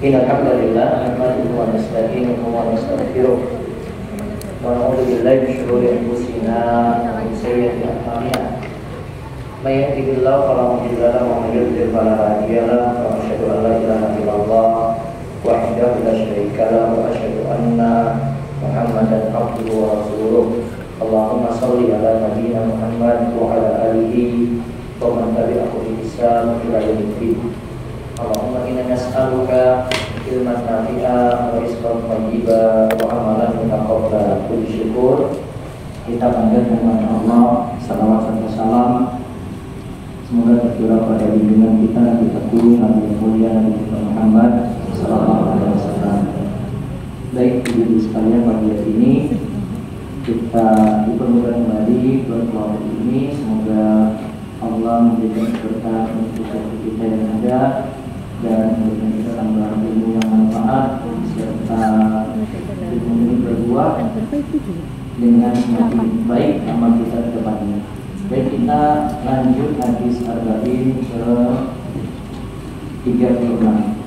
Innal hamdalillah nahmaduhu wa nasta'inuhu wa nastaghfiruh wa na'udzu billahi min shururi anfusina wa min sayyiati a'malina. May yahdihillahu fala mudilla lahu wa may yudlil fala hadiya lahu. Wa asyhadu an la ilaha illallah wahdahu la syarika lahu wa asyhadu anna Muhammadan abduhu wa rasuluh. Allahumma shalli ala nabiyyina Muhammad wa ala alihi wa man tabi'ahu bi ihsan ila yaumil. Allahumma inna nas'aluka ilman nafi'a wa rizqan thayyiban wa amalan mutaqabbala. Puji syukur kita panjatkan kepada Allah, salawat serta salam semoga tercurah pada junjungan kita Nabi Agung Nabi mulia Nabi Muhammad sallallahu alaihi wasallam. Baik ibu sekalian, pagi hari ini kita dipermudah kembali berkelompok ini. Semoga Allah memberikan berkah untuk kita yang ada dan memberikan kita tambahan ilmu yang manfaat serta ilmu ini berbuah dengan semakin baik amal kita ke depannya. Baik, kita lanjut hadis Arba'in ke 36.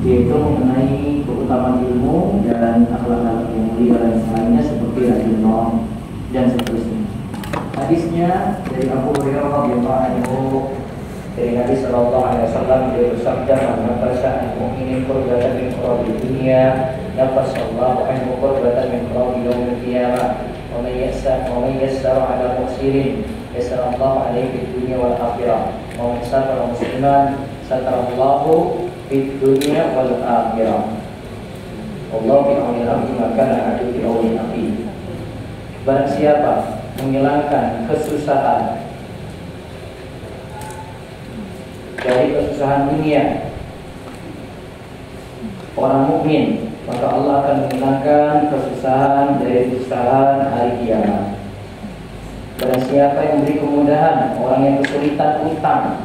Yaitu mengenai keutamaan ilmu dan akhlak yang mulia dan lainnya seperti rajin dan seterusnya. Hadisnya dari Abu Hurairah radhiyallahu anhu, dari Nabi sallallahu alaihi wasallam, beliau bersabda, "Man nafasa al-mu'minin qurbatan min qurabil dunya, nafasallahu anhu qurbatan min qurabil yaumil qiyamah. Wa man yassara 'ala mu'sirin yassarallahu 'alaihi fid dunya wal akhirah. Wa man satara musliman satarallahu fid dunya wal akhirah. Wallahu fi auni al-'abdi ma kana 'abdu fi auni akhihi." Barang siapa menghilangkan kesusahan dari kesusahan dunia orang mukmin, maka Allah akan menghilangkan kesusahan dari kesusahan hari kiamat. Barang siapa yang memberi kemudahan orang yang kesulitan utang,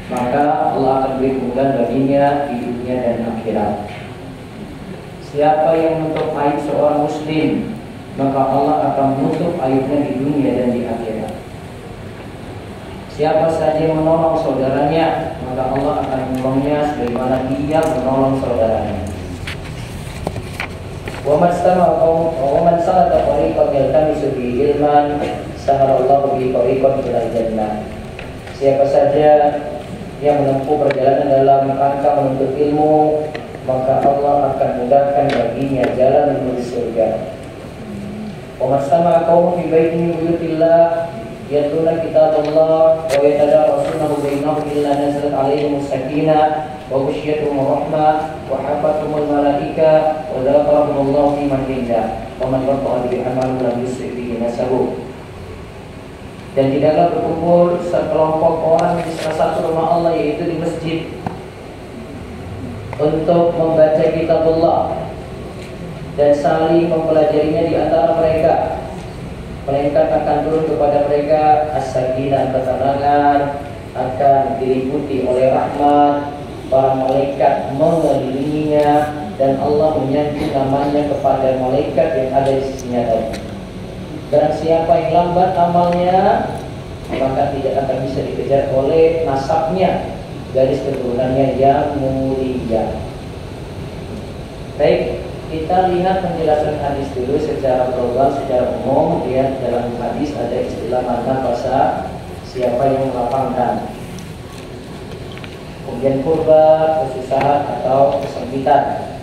maka Allah akan beri kemudahan baginya di dunia dan akhirat. Siapa yang menutup aib seorang muslim, maka Allah akan menutup aibnya di dunia dan di akhirat. Siapa saja yang menolong saudaranya, maka Allah akan menolongnya sebagaimana dia menolong saudaranya. Wa man salaka tariqan yaltamisu bihi ilman sahalallahu bihi tariqan ilal jannah. Siapa saja yang menempuh perjalanan dalam rangka menuntut ilmu, maka Allah akan mudahkan baginya jalan menuju surga. Wa masama qaumun fi baitin min buyutillah yatluna kitaballah wa yatadarasunahu bainahum illa nazalat alaihimus sakinah wa ghasyiyatuhumur rahmah wa hafathumul malaika wa dzakarahumullahu fi man indah wa man waqa'a bi amalin lam yusri bihi nasabu. Dan tidaklah berkumpul sekelompok orang di salah satu rumah Allah, yaitu di masjid, untuk membaca kitabullah dan saling mempelajarinya di antara mereka, melainkan akan turun kepada mereka as-sakinah, ketenangan, akan diliputi oleh rahmat, para malaikat mengelilinginya, dan Allah menyanjung namanya kepada malaikat yang ada di sisinya tadi. Dan siapa yang lambat amalnya, maka tidak akan bisa dikejar oleh nasabnya, garis keturunannya yang mulia. Baik, kita lihat penjelasan hadis dulu secara global, secara umum. Lihat dalam hadis ada istilah mana bahasa siapa yang melapangkan, kemudian kurba, kesusahan atau kesempitan.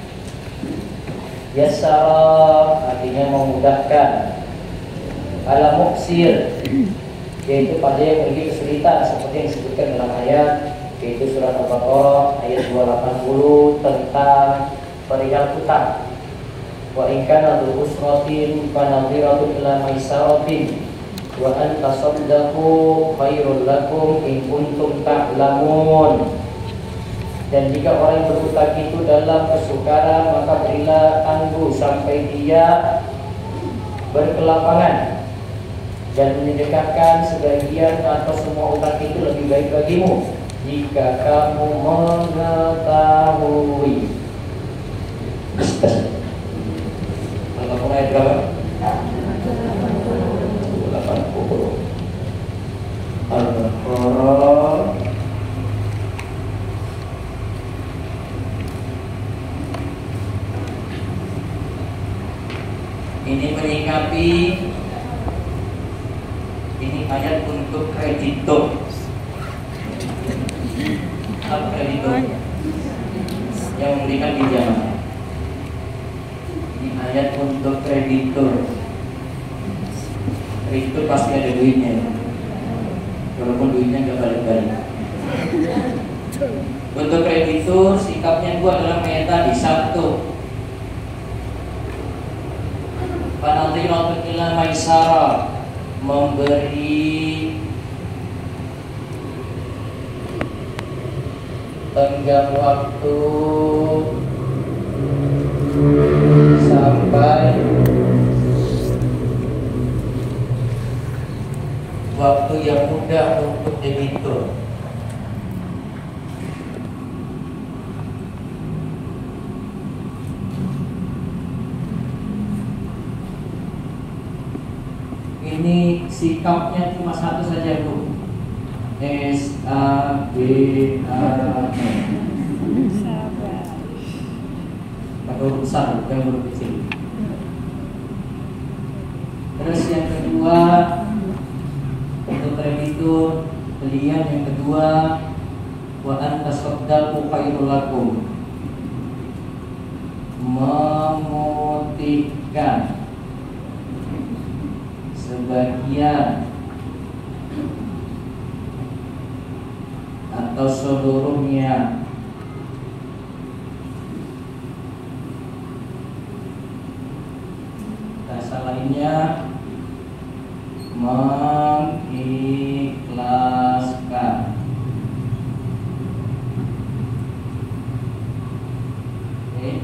Yassara artinya memudahkan. Ala muksir, yaitu pada yang memiliki kesulitan, seperti yang disebutkan dalam ayat, yaitu surat Al-Baqarah ayat 280 tentang perihal utang. Wa in kana dzu usratin fanadhiratun ila maisaratin wa an tasaddaqu khairul lakum in kuntum ta'lamun. Dan jika orang yang berhutang itu dalam kesukaran, maka berilah tangguh sampai dia berkelapangan, dan menyedekahkan sebagian atau semua utang itu lebih baik bagimu jika kamu mengetahui. Al-Baqarah ayat berapa? 80. Al-Baqarah ini menyikapi ini ayat untuk kreditor. Kreditor yang memberikan pinjaman. Ini ayat untuk kreditor. Kreditor pasti ada duitnya, walaupun duitnya nggak balik-balik. Untuk kreditor sikapnya dua adalah tadi. Satu, panadhiratu ila maisara, memberi tenggang waktu sampai waktu yang mudah untuk debitur. Ini sikapnya cuma satu saja, Bu. S-A-B-A-N. Pakai huruf besar, bukan huruf kecil. Terus yang kedua, untuk kreditur pilihan yang kedua, wa antasaddaqu khairul lakum, memutihkan sebagian atau seluruhnya bahasa lainnya mengikhlaskan. Oke.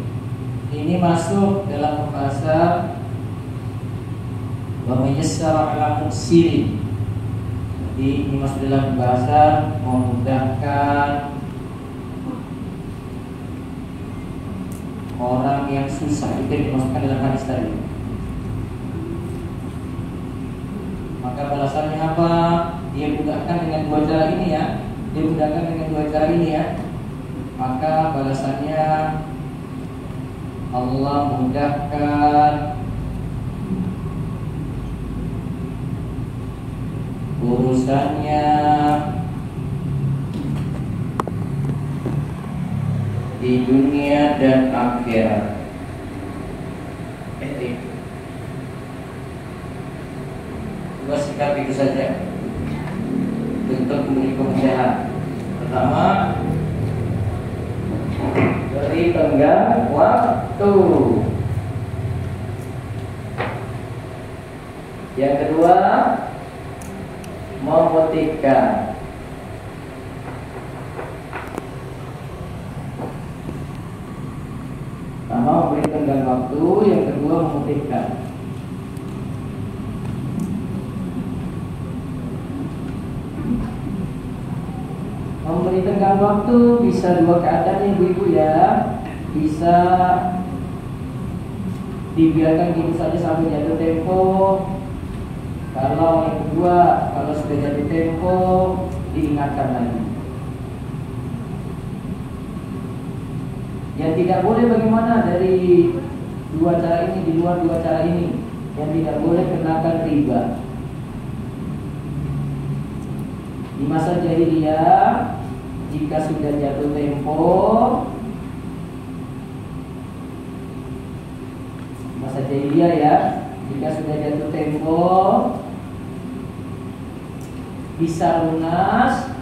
Ini masuk dalam bahasa wa mayassara ala muksirin. Jadi ini masuk dalam bahasa memudahkan orang yang susah. Itu dimasukkan dalam hadis tadi. Maka balasannya apa? Dia mudahkan dengan dua cara ini ya. Dia mudahkan dengan dua cara ini ya. Maka balasannya Allah mudahkan urusannya di dunia dan akhirat. Dua sikap itu saja untuk memberi kemudahan. Pertama, beri tenggang waktu. Yang kedua, memutihkan. Pertama, memberi tenggang waktu. Yang kedua, memutihkan. Memberi tenggang waktu bisa dua keadaan, ibu-ibu ya. Bisa dibiarkan gitu saja sampai jatuh tempo. Kalau yang kedua, kalau sudah jatuh tempo, diingatkan lagi. Yang tidak boleh bagaimana dari dua cara ini, di luar dua cara ini, yang tidak boleh kenakan riba. Di masa jahiliyah, jika sudah jatuh tempo, masa jahiliyah ya, jika sudah jatuh tempo bisa lunas,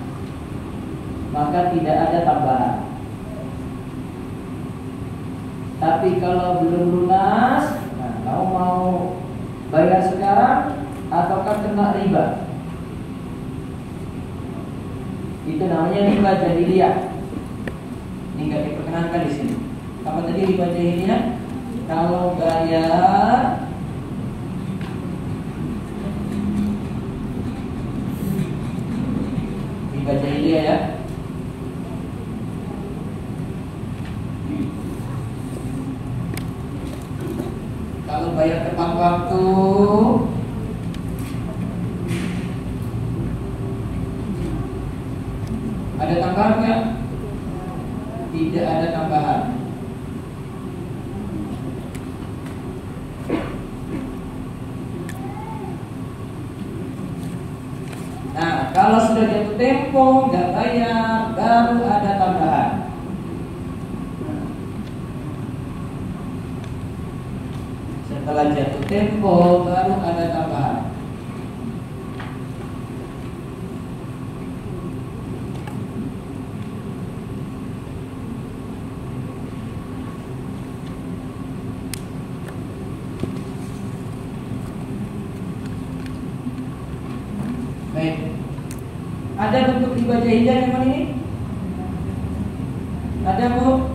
maka tidak ada tambahan. Tapi kalau belum lunas, nah, mau bayar sekarang ataukah kena riba? Itu namanya riba jahiliyah. Ini nggak diperkenankan di sini. Apa tadi riba jahiliyah? Kalau bayar riba jahiliyah ya. bayar tepat waktu. Ada tambahan nggak? Tidak ada tambahan. Nah, kalau sudah jatuh tempo nggak bayar, baru ada tambahan. Setelah jatuh tempo baru ada tambahan. Baik. Ada bentuk riba jahiliyah yang ini? Ada, Bu?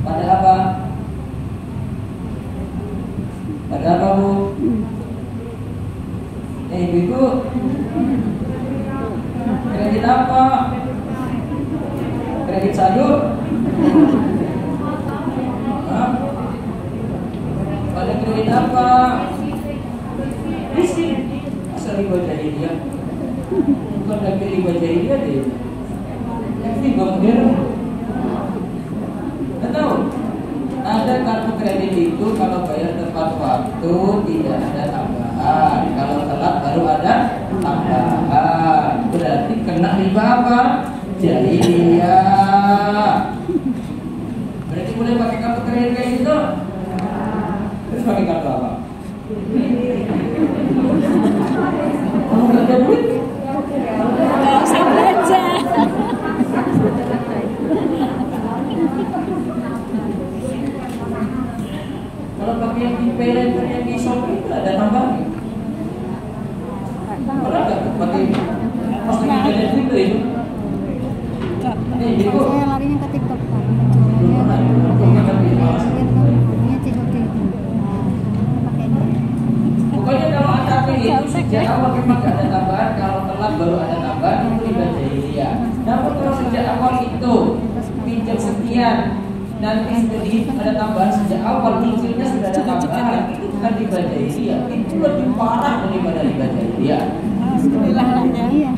Pada apa? Pada apa, Bu? Ibu, kredit apa? Kredit sayur? Hah? Pada kredit apa? Leasing. Asal riba jahiliyah. Bukan lagi riba jahiliyah deh. Riba modern. Nggak tahu. Ada kartu kredit itu kalau bayar tepat waktu tidak ada tambahan. Kalau telat baru ada tambahan. Berarti kena riba apa? Jahiliyah. Berarti boleh pakai kartu kredit kayak gitu? Terus pakai kartu apa? Kamu nggak ada duit? Nggak usah belanja. Kalau pakai yang di PayLater yang di Shopee itu ada tambahan. Kalau nggak pakai pas lagi ada duit itu. Nih, Ibu. Saya larinya ke TikTok, Pak. Pokoknya kalau AKP itu sejak awal memang gak ada tambahan, kalau telat baru ada tambahan, itu riba jahiliyah. Namun kalau sejak awal itu pinjam sekian, nanti sudah dihitung ada tambahan sejak awal, cicilnya sudah ada tambahan, itu bukan riba jahiliyah, itu lebih parah daripada riba jahiliyah. Iya.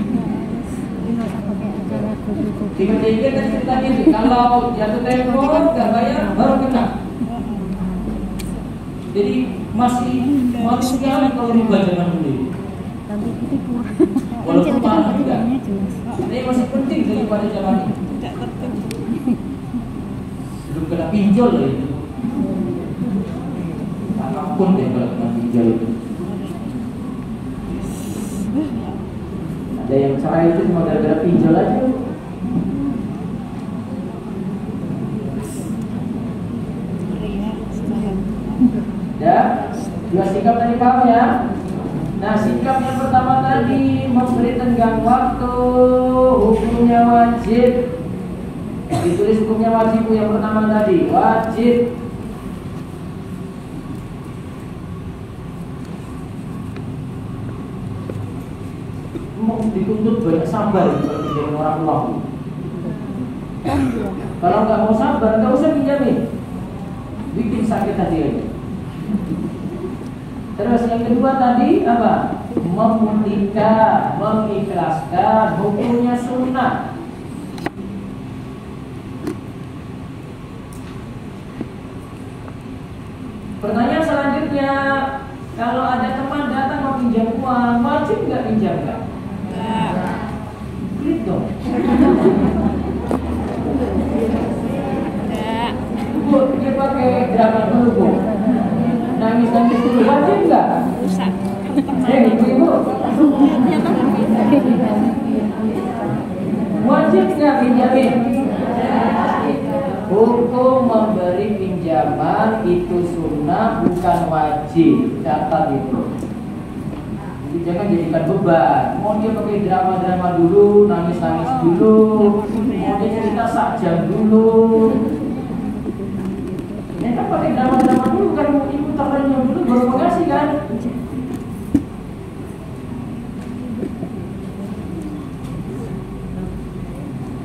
Riba jahiliyah kan ceritanya kalau jatuh tempo nggak bayar baru kena. Jadi masih sekali kalau riba zaman dulu. Walaupun parah juga, ini masih penting daripada zaman ini. Belum kena pinjol loh itu. Apapun deh kalau kena pinjol itu. Ada yang cerai itu cuma gara-gara pinjol aja. Ya, dua sikap tadi paham ya. Nah, sikap yang pertama tadi memberi tenggang waktu, hukumnya wajib. Ditulis hukumnya wajib yang pertama tadi, wajib. Mau dituntut banyak sabar kalau pinjamin orang tua. Kalau nggak mau sabar, nggak usah pinjamin. Bikin sakit hati aja. Terus yang kedua tadi apa? Memutihkan, mengikhlaskan, hukumnya sunnah. Pertanyaan selanjutnya, kalau ada teman datang mau pinjam uang, wajib nggak pinjam nggak? Klik dong. Bu, dia pakai drama dulu, Bu. Nangis-nangis dulu, wajib nggak? Ibu. Wajib nggak pinjamin? Hukum memberi pinjaman itu sunnah, bukan wajib. Catat itu. Jadi jangan jadikan beban. Mau dia pakai drama-drama dulu, nangis-nangis dulu, mau dia cerita sak jam dulu. Ini kan pakai drama-drama dulu kan, ibu terlalu dulu baru mengasih kan.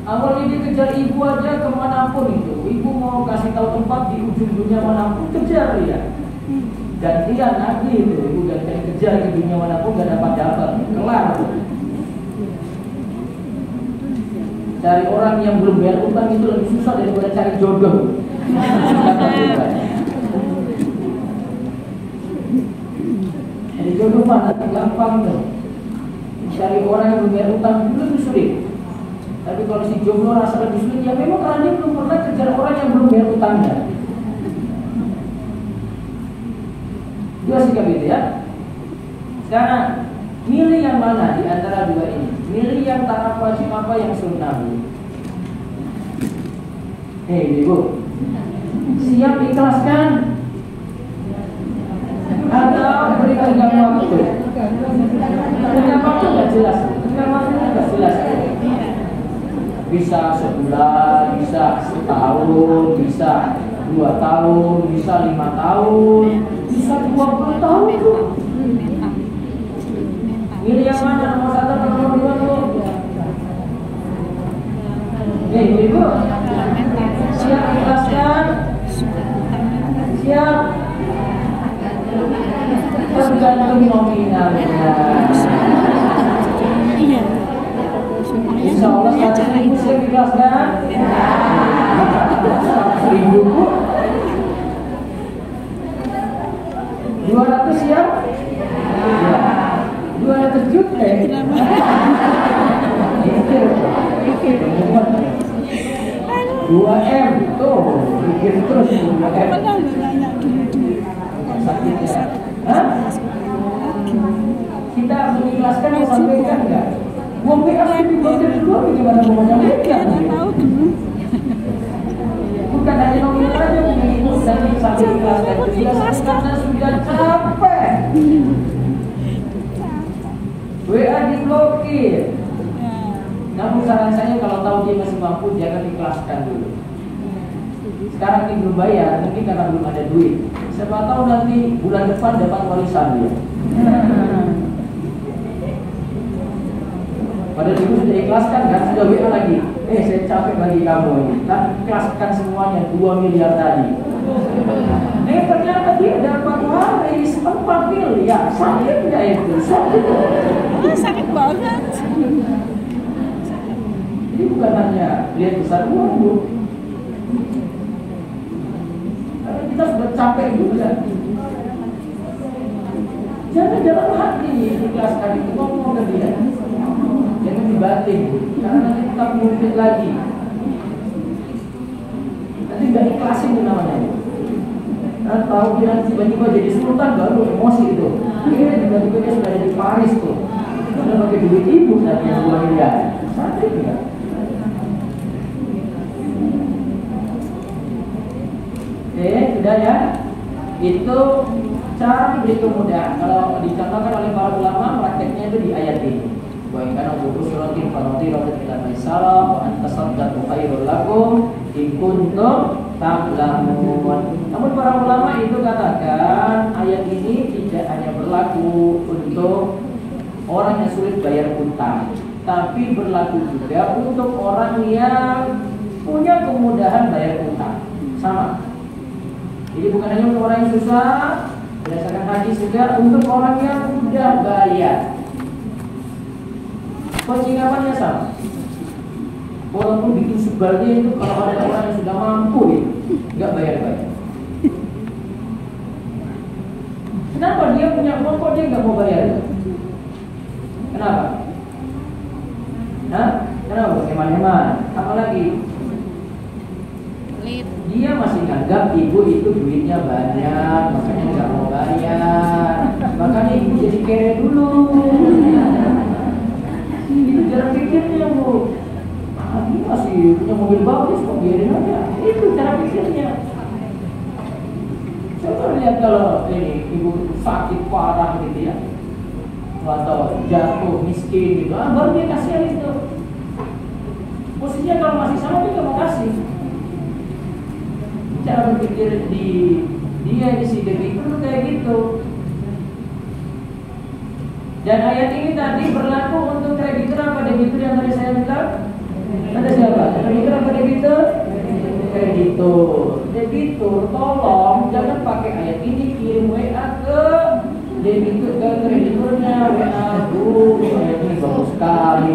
Awalnya dia kejar ibu aja kemanapun itu. Ibu mau kasih tahu tempat di ujung dunia manapun, kejar dia. Gantian lagi itu, ibu gantian kejar ke dunia manapun gak dapat, kelar. Cari orang yang belum bayar utang itu lebih susah daripada cari jodoh. Jadi jodoh mah nanti gampang tuh. Cari orang yang belum bayar utang itu lebih sulit. Tapi kalau si jomblo rasa lebih sulit, ya memang karena dia belum pernah kejar orang yang belum bayar utangnya. Dua sikap itu ya. Sekarang milih yang mana di antara dua ini? Milih yang taat wajib apa yang sunnah? Ibu, siap ikhlaskan atau berikan waktu? Berikan waktu nggak jelas. Berikan waktu nggak jelas. Bisa sebulan, bisa setahun, bisa 2 tahun, bisa 5 tahun, bisa 20 tahun tuh. Pilih yang mana, nomor 1 atau nomor 2 tuh? Ibu, siap ikhlaskan? Siap? Tergantung nominalnya. Insya Allah saat ini siap ikhlaskan? 100.000 Bu. 200 siap? Ya. 200 juta. Mikir. 2M tuh, mikir terus 2M. Sakitnya. Hah? Kita harus mengikhlaskan yang sampaikan enggak? Uang PA di bagian kedua bagaimana mau menyampaikan? Bukan hanya nominal aja, mungkin dan sampai ikhlaskan. Karena sudah capek. WA diblokir. Namun saran saya kalau tahu dia masih mampu, jangan ikhlaskan dulu. Sekarang ini belum bayar, mungkin karena belum ada duit. Siapa tahu nanti bulan depan dapat warisan dia. Padahal ibu sudah ikhlaskan kan, sudah WA lagi. Saya capek bagi kamu ini. Dan ikhlaskan semuanya 2 miliar tadi. Ternyata dia dapat waris 4 miliar. Sakit nggak itu? Sakit banget. Ini bukan hanya lihat besar uang Bu. Karena kita sudah capek juga. Jangan dalam hati ikhlaskan itu, ngomong ke dia. Jangan dibatin, karena nanti kita mungkin lagi. Nanti nggak ikhlasin itu namanya. Karena tahu dia tiba-tiba jadi sultan baru emosi itu. Akhirnya tiba-tiba dia sudah ada di Paris tuh. Sudah pakai duit ibu nanti yang 2 miliar. Sakit nggak? Sudah ya. Itu cara begitu mudah. Kalau dicontohkan oleh para ulama, prakteknya itu di ayat ini. Wa in kana usratin fanadhiratan ila maisarah wa an tasaddaqu khairul lakum in kuntum ta'lamun. Namun para ulama itu katakan ayat ini tidak hanya berlaku untuk orang yang sulit bayar utang, tapi berlaku juga untuk orang yang punya kemudahan bayar utang. Sama. Jadi bukan hanya untuk orang yang susah, berdasarkan hadis juga untuk orang yang mudah bayar. Percikapannya sama. Walaupun bikin sebalnya itu kalau ada orang yang sudah mampu itu nggak bayar-bayar. Kenapa dia punya uang kok dia nggak mau bayar? Kenapa? Kenapa? Hemat-hemat. Apalagi dia masih nganggap ibu itu duitnya banyak, makanya nggak mau bayar. Makanya ibu jadi kere dulu. Itu cara pikirnya Bu. Ini masih punya mobil bagus, kok biarin aja. Itu cara pikirnya. Coba lihat kalau ini ibu sakit parah gitu ya, atau jatuh miskin gitu, baru dia kasihan itu. Posisinya kalau masih sama dia nggak mau kasih. Cara berpikir dia di si debitur kayak gitu. Dan ayat ini tadi berlaku untuk kreditur apa debitur yang tadi saya bilang? Ada siapa? debitur? Debitur, tolong jangan pakai ayat ini kirim WA ke debitur, ke krediturnya. WA, ayat ini bagus sekali.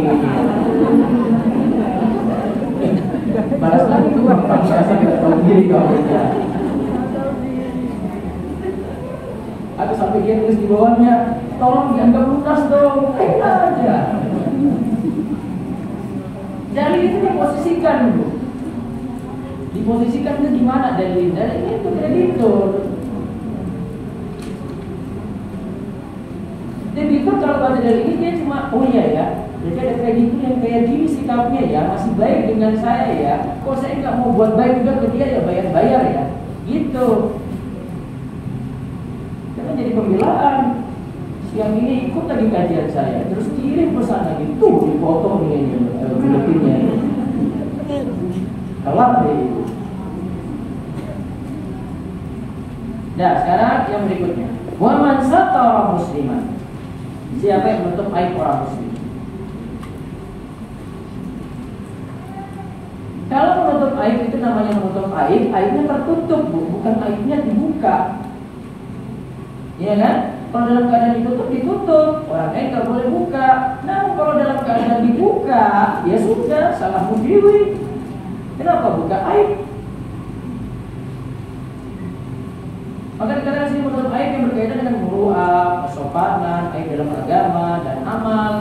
Balas lagi tuh bang, biasa tidak tahu diri kamu. Atau sampai dia tulis di bawahnya, tolong dianggap lunas dong, aja. Jadi itu diposisikan dulu. Diposisikan itu gimana dalilnya? Dalilnya itu kreditur. Debitur kalau pada dalil ini dia cuma, oh iya ya, jadi ada kreditur yang kayak gini sikapnya ya, masih baik dengan saya ya. Kok saya nggak mau buat baik juga ke dia ya, bayar-bayar ya, gitu. Karena jadi pembelaan. Yang ini ikut lagi kajian saya, terus kirim pesan lagi, tuh dipotong ini buletinnya. Kelak deh. Nah, sekarang yang berikutnya, wa man satara musliman. Siapa yang menutup aib orang muslim? Kalau menutup aib itu namanya menutup aib, aibnya tertutup, bukan aibnya dibuka. Iya kan? Kalau dalam keadaan ditutup, orang lain nggak boleh buka. Nah, kalau dalam keadaan dibuka, ya sudah, salah mudiwi. Kenapa buka aib? Maka dikatakan sini menutup aib yang berkaitan dengan muru'ah, kesopanan, aib dalam agama dan amal.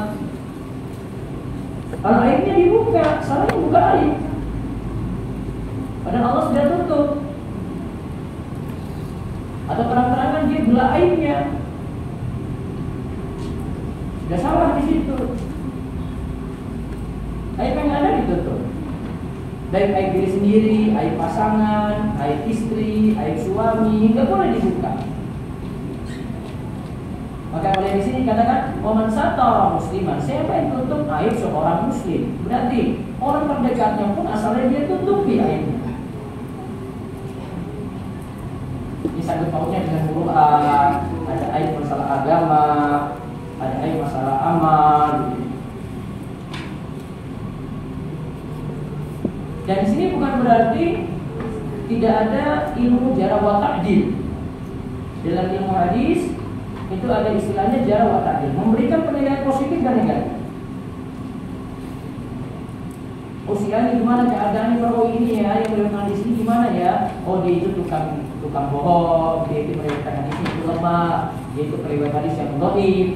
Kalau aibnya dibuka, salahnya buka aib. Padahal Allah sudah tutup. Atau terang-terangan dia belah aibnya. Sudah salah di situ. Aib yang ada ditutup. Baik aib diri sendiri, aib pasangan, aib istri, aib suami, nggak boleh dibuka. Maka oleh di sini katakan, "Waman satara musliman." Siapa yang tutup aib seorang muslim? Berarti orang terdekatnya pun asalnya dia tutupi aibnya. Ini sangkut pautnya dengan muru'ah, ada aib masalah agama, ada aib masalah amal. Dan di sini bukan berarti tidak ada ilmu jarah wa ta'dil. Dalam ilmu hadis itu ada istilahnya jarah wa ta'dil, memberikan penilaian positif dan negatif. Oh, si ini gimana keadaannya, oh ini ya yang meriwayatkan hadis ini gimana ya? Oh, dia itu tukang bohong, dia itu meriwayatkan hadis itu lemah, dia itu meriwayatkan hadis yang dhaif.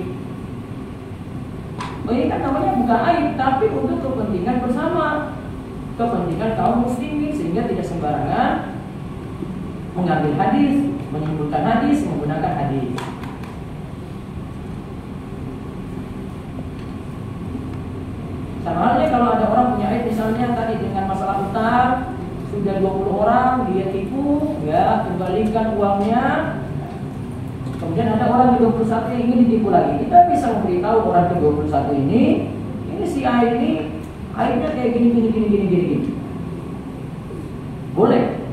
Oh, ini kan namanya bukan aib, tapi untuk kepentingan bersama, kepentingan kaum muslimin, sehingga tidak sembarangan mengambil hadis, menyimpulkan hadis, menggunakan hadis. Sama halnya kalau ada orang punya aib, misalnya tadi dengan masalah utang, sudah 20 orang dia tipu, ya, kembalikan uangnya. Kemudian ada orang ke 21 yang ingin ditipu lagi. Kita bisa memberitahu orang ke 21 ini si A ini aibnya kayak gini. Boleh,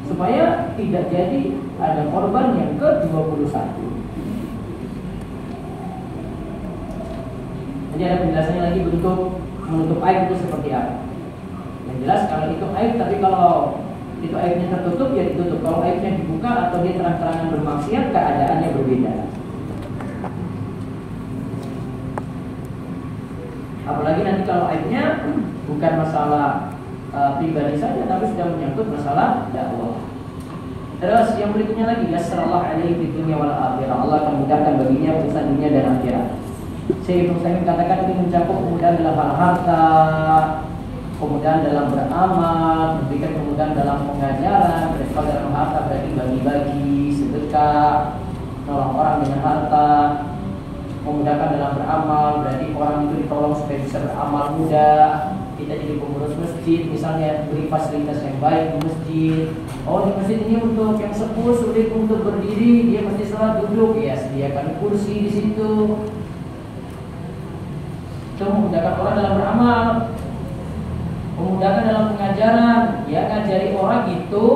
supaya tidak jadi ada korban yang ke-21. Jadi ada penjelasannya lagi bentuk menutup aib itu seperti apa. Yang jelas kalau itu aib, tapi kalau itu aibnya tertutup ya ditutup. Kalau aibnya dibuka atau dia terang-terangan bermaksiat, keadaannya berbeda. Apalagi nanti kalau aibnya bukan masalah pribadi saja, tapi sudah menyangkut masalah dakwah. Terus yang berikutnya lagi, yassarallahu alaihi fid dunya wal akhirah. Allah akan mudahkan baginya urusan dunia dan akhirat. Syekh Ibnu Utsaimin katakan ini mencakup kemudahan dalam hal harta, kemudahan dalam beramal, memberikan kemudahan dalam pengajaran. Kalau dalam harta berarti bagi-bagi, sedekah, nolong orang dengan harta. Memudahkan dalam beramal berarti orang itu ditolong supaya bisa beramal mudah. Kita jadi pengurus masjid, misalnya beri fasilitas yang baik di masjid. Oh, di masjid ini untuk yang sepuh sulit untuk berdiri, dia mesti sholat duduk, ya sediakan kursi di situ. Itu memudahkan orang dalam beramal, memudahkan dalam pengajaran. Ya, ngajari orang itu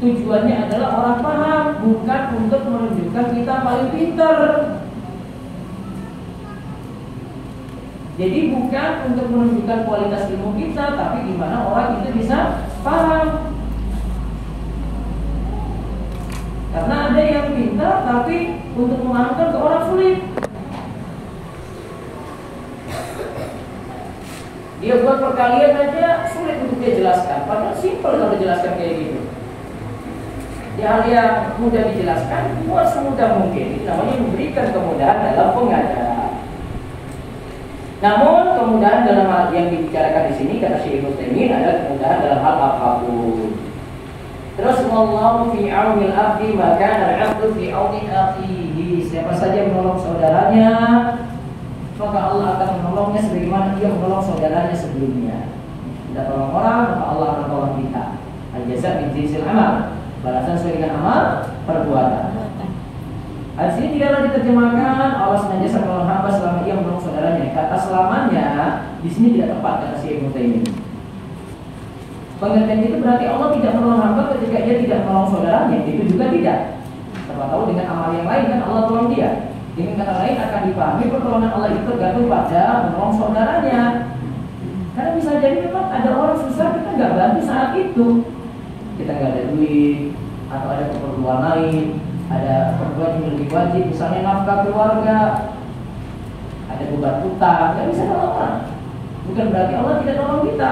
tujuannya adalah orang paham, bukan untuk menunjukkan kita paling pintar. Jadi bukan untuk menunjukkan kualitas ilmu kita, tapi gimana orang itu bisa paham. Karena ada yang pintar tapi untuk memahamkan ke orang sulit. Dia buat perkalian aja sulit untuk dia jelaskan. Padahal simpel kalau dijelaskan kayak gitu. Di hal yang mudah dijelaskan, buat semudah mungkin. Itu namanya memberikan kemudahan dalam pengajaran. Namun kemudahan dalam hal yang dibicarakan di sini kata Syekh Ibnu Taimiyah adalah kemudahan dalam hal apapun. Terus wallahu fi aunil abdi maka al-'abdu fi auni akhihi. Siapa saja menolong saudaranya, maka Allah akan menolongnya sebagaimana dia menolong saudaranya sebelumnya. Kita tolong orang, maka Allah akan tolong kita. Al-jaza' min jinsil amal. Balasan sesuai dengan amal perbuatan. Hadis ini tidaklah diterjemahkan Allah senantiasa menolong hamba selama ia menolong saudaranya. Kata selamanya di sini tidak tepat kata Syekh Ibnu Taimiyah. Pengertian itu berarti Allah tidak menolong hamba ketika dia tidak menolong saudaranya. Itu juga tidak. Siapa tahu dengan amal yang lain kan Allah tolong dia. Dengan kata lain akan dipahami pertolongan Allah itu tergantung pada menolong saudaranya. Karena bisa jadi memang ada orang susah kita nggak bantu saat itu. Kita nggak ada duit atau ada keperluan lain. Ada perbuatan yang lebih wajib, misalnya nafkah keluarga, ada beban utang, nggak bisa tolong orang. Bukan berarti Allah tidak tolong kita.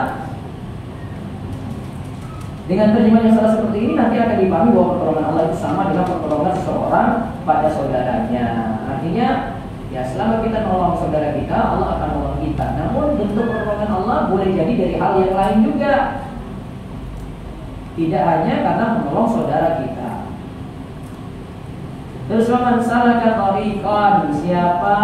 Dengan terjemahan yang salah seperti ini nanti akan dipahami bahwa pertolongan Allah itu sama dengan pertolongan seseorang pada saudaranya. Artinya, ya selama kita menolong saudara kita, Allah akan menolong kita. Namun bentuk pertolongan Allah boleh jadi dari hal yang lain juga. Tidak hanya karena menolong saudara kita. Terus man salaka tariqan, siapa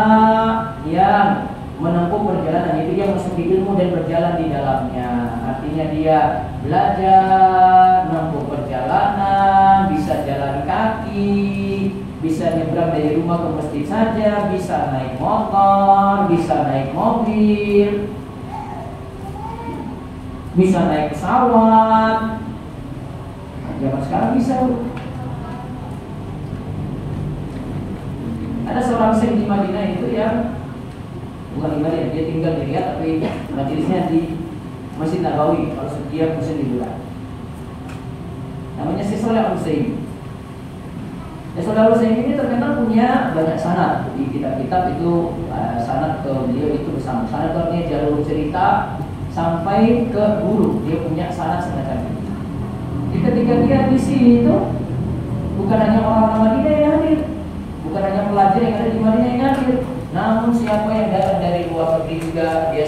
yang menempuh perjalanan, itu dia masuki ilmu dan berjalan di dalamnya. Artinya dia belajar, menempuh perjalanan, bisa jalan kaki, bisa nyebrang dari rumah ke masjid saja, bisa naik motor, bisa naik mobil, bisa naik pesawat. Zaman sekarang bisa. Ada seorang syekh di Madinah itu yang bukan di Madinah, dia tinggal di Riyadh tapi majelisnya di Masjid Nabawi kalau setiap musim liburan. Namanya Syekh Shalih Al-Utsaimin. Syekh Shalih Al-Utsaimin ini terkenal punya banyak sanad di kitab-kitab itu. Sanad ke beliau itu bersama. Sanad artinya jalur cerita sampai ke guru. Dia punya sanad semacam itu. Ketika dia di sini itu bukan hanya orang-orang Madinah yang hadir, bukan hanya pelajar yang ada di Madinah yang hadir, namun siapa yang datang dari luar negeri juga dia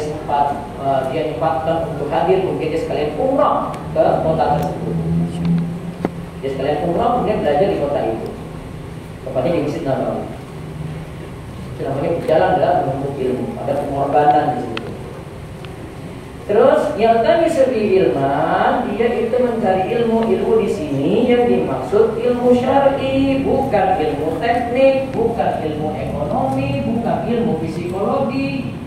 nyempatkan untuk hadir. Mungkin dia sekalian umrah ke kota tersebut. Dia sekalian umrah kemudian belajar di kota itu. Tepatnya di Masjid Nabawi. Itu namanya berjalan dalam menuntut ilmu. Ada pengorbanan di situ. Terus yang tadi sebi ilman, dia itu mencari ilmu di sini yang dimaksud ilmu syar'i, bukan ilmu teknik, bukan ilmu ekonomi, bukan ilmu psikologi.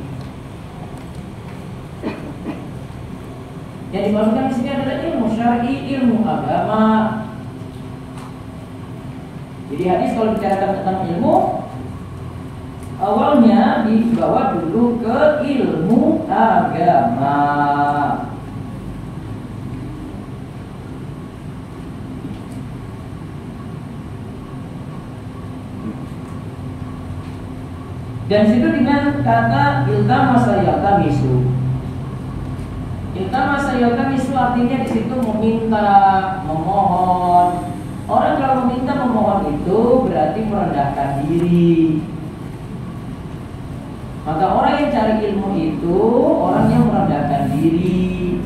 Yang dimaksudkan di sini adalah ilmu syar'i, ilmu agama. Jadi hadis kalau bicarakan tentang ilmu, awalnya dibawa dulu ke ilmu agama. Dan situ dengan kata iltamasa yaltamisu. Iltamasa yaltamisu artinya di situ meminta, memohon. Orang kalau meminta memohon itu berarti merendahkan diri. Maka orang yang cari ilmu itu orang yang merendahkan diri.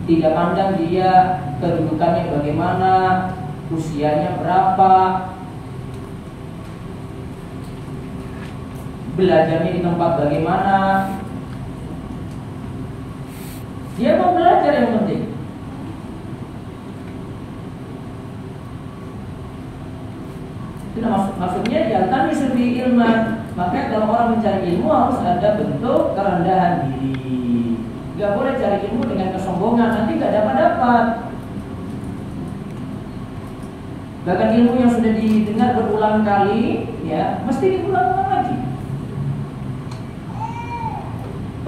Tidak pandang dia kedudukannya bagaimana, usianya berapa, belajarnya di tempat bagaimana. Dia mau belajar yang penting. Itu maksudnya yaltami sebi ilman. Maka kalau orang mencari ilmu harus ada bentuk kerendahan diri. Gak boleh cari ilmu dengan kesombongan, nanti gak dapat. Bahkan ilmu yang sudah didengar berulang kali, ya mesti diulang-ulang lagi.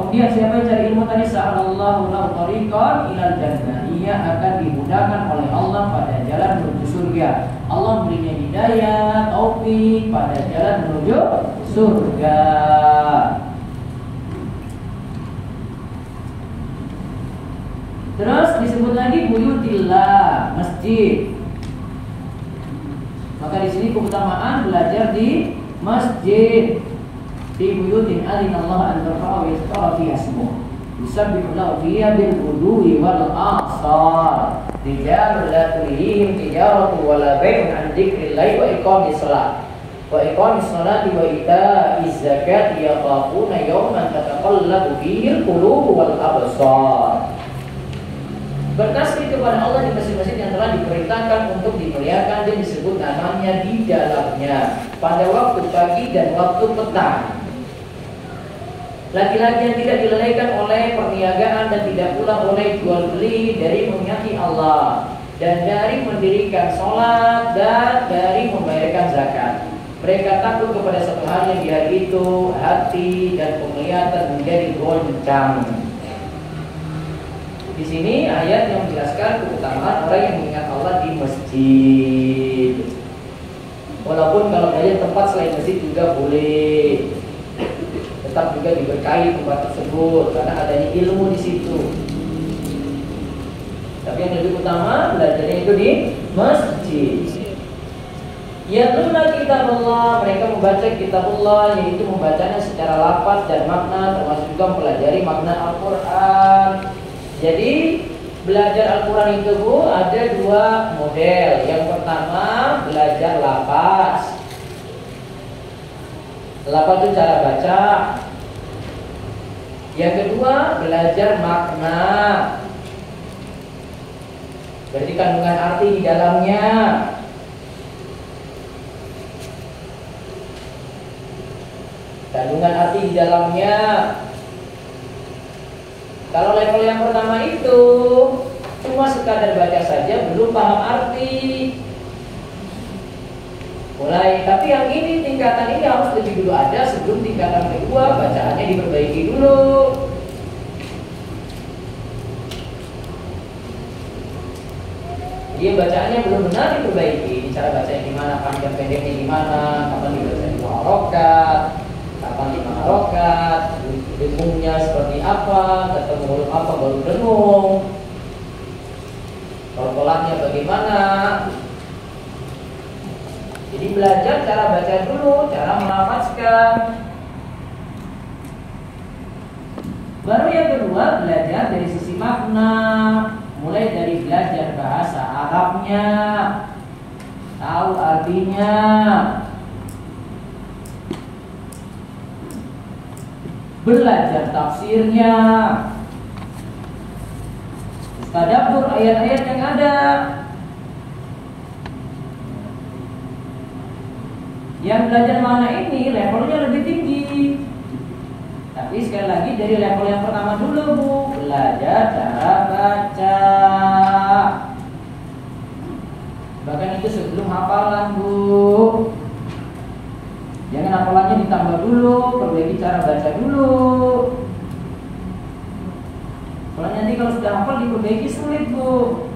Kemudian siapa yang cari ilmu tadi, sa'alallahu lahu tariqan ilal jannah, ia akan dimudahkan oleh Allah pada jalan menuju surga. Allah memberinya hidayah, taufik pada jalan menuju surga. Terus disebut lagi buyutillah, masjid. Maka di sini keutamaan belajar di masjid. Di buyutin adinallahu an tarfa'a wa yuzkara fiha ismuh yusabbihu lahu fiha bil ghudwi wal asar rijalun la tulihim tijaratu wa la bai'un an dzikrillahi wa iqamis salati wa ita'iz zakati yakhafuna yawman tataqallabu fihi al qulubu wal absar. Bertasbih kepada Allah di masjid-masjid yang telah diperintahkan untuk dimuliakan dan disebut namanya di dalamnya pada waktu pagi dan waktu petang. Laki-laki yang tidak dilalaikan oleh perniagaan dan tidak pula oleh jual beli dari mengingati Allah dan dari mendirikan sholat dan dari membayarkan zakat. Mereka takut kepada satu hal yang di hari itu hati dan penglihatan menjadi goncang. Di sini ayat yang menjelaskan keutamaan orang yang mengingat Allah di masjid. Walaupun kalau banyak tempat selain masjid juga boleh, tetap juga diberkahi tempat tersebut karena adanya ilmu di situ. Tapi yang lebih utama belajarnya itu di masjid. Yatluna kitabullah, mereka membaca kitabullah, yaitu membacanya secara lafaz dan makna, termasuk juga mempelajari makna Al-Quran. Jadi belajar Al-Quran itu Bu ada dua model. Yang pertama belajar lafaz. Lafaz itu cara baca. Yang kedua belajar makna. Berarti kandungan arti di dalamnya. Kandungan arti di dalamnya. Kalau level yang pertama itu cuma sekadar baca saja, belum paham arti. Mulai, tapi yang ini tingkatan ini harus lebih dulu ada sebelum tingkatan kedua bacaannya diperbaiki dulu. Dia bacaannya belum benar diperbaiki. Cara bacanya gimana, panjang pendeknya gimana, kapan dibaca 2 harokat, kapan 5 harokat, dengungnya seperti apa, ketemu huruf apa baru dengung, kolkolahnya bagaimana. Jadi belajar cara baca dulu, cara melafazkan. Baru yang kedua belajar dari sisi makna, mulai dari belajar bahasa Arabnya, tahu artinya. Belajar tafsirnya, tadabbur ayat-ayat yang ada. Yang belajar makna ini levelnya lebih tinggi. Tapi sekali lagi dari level yang pertama dulu Bu, belajar cara baca. Bahkan itu sebelum hafalan Bu. Jangan hafalannya ditambah dulu, perbaiki cara baca dulu. Kalau nanti kalau sudah hafal diperbaiki sulit Bu.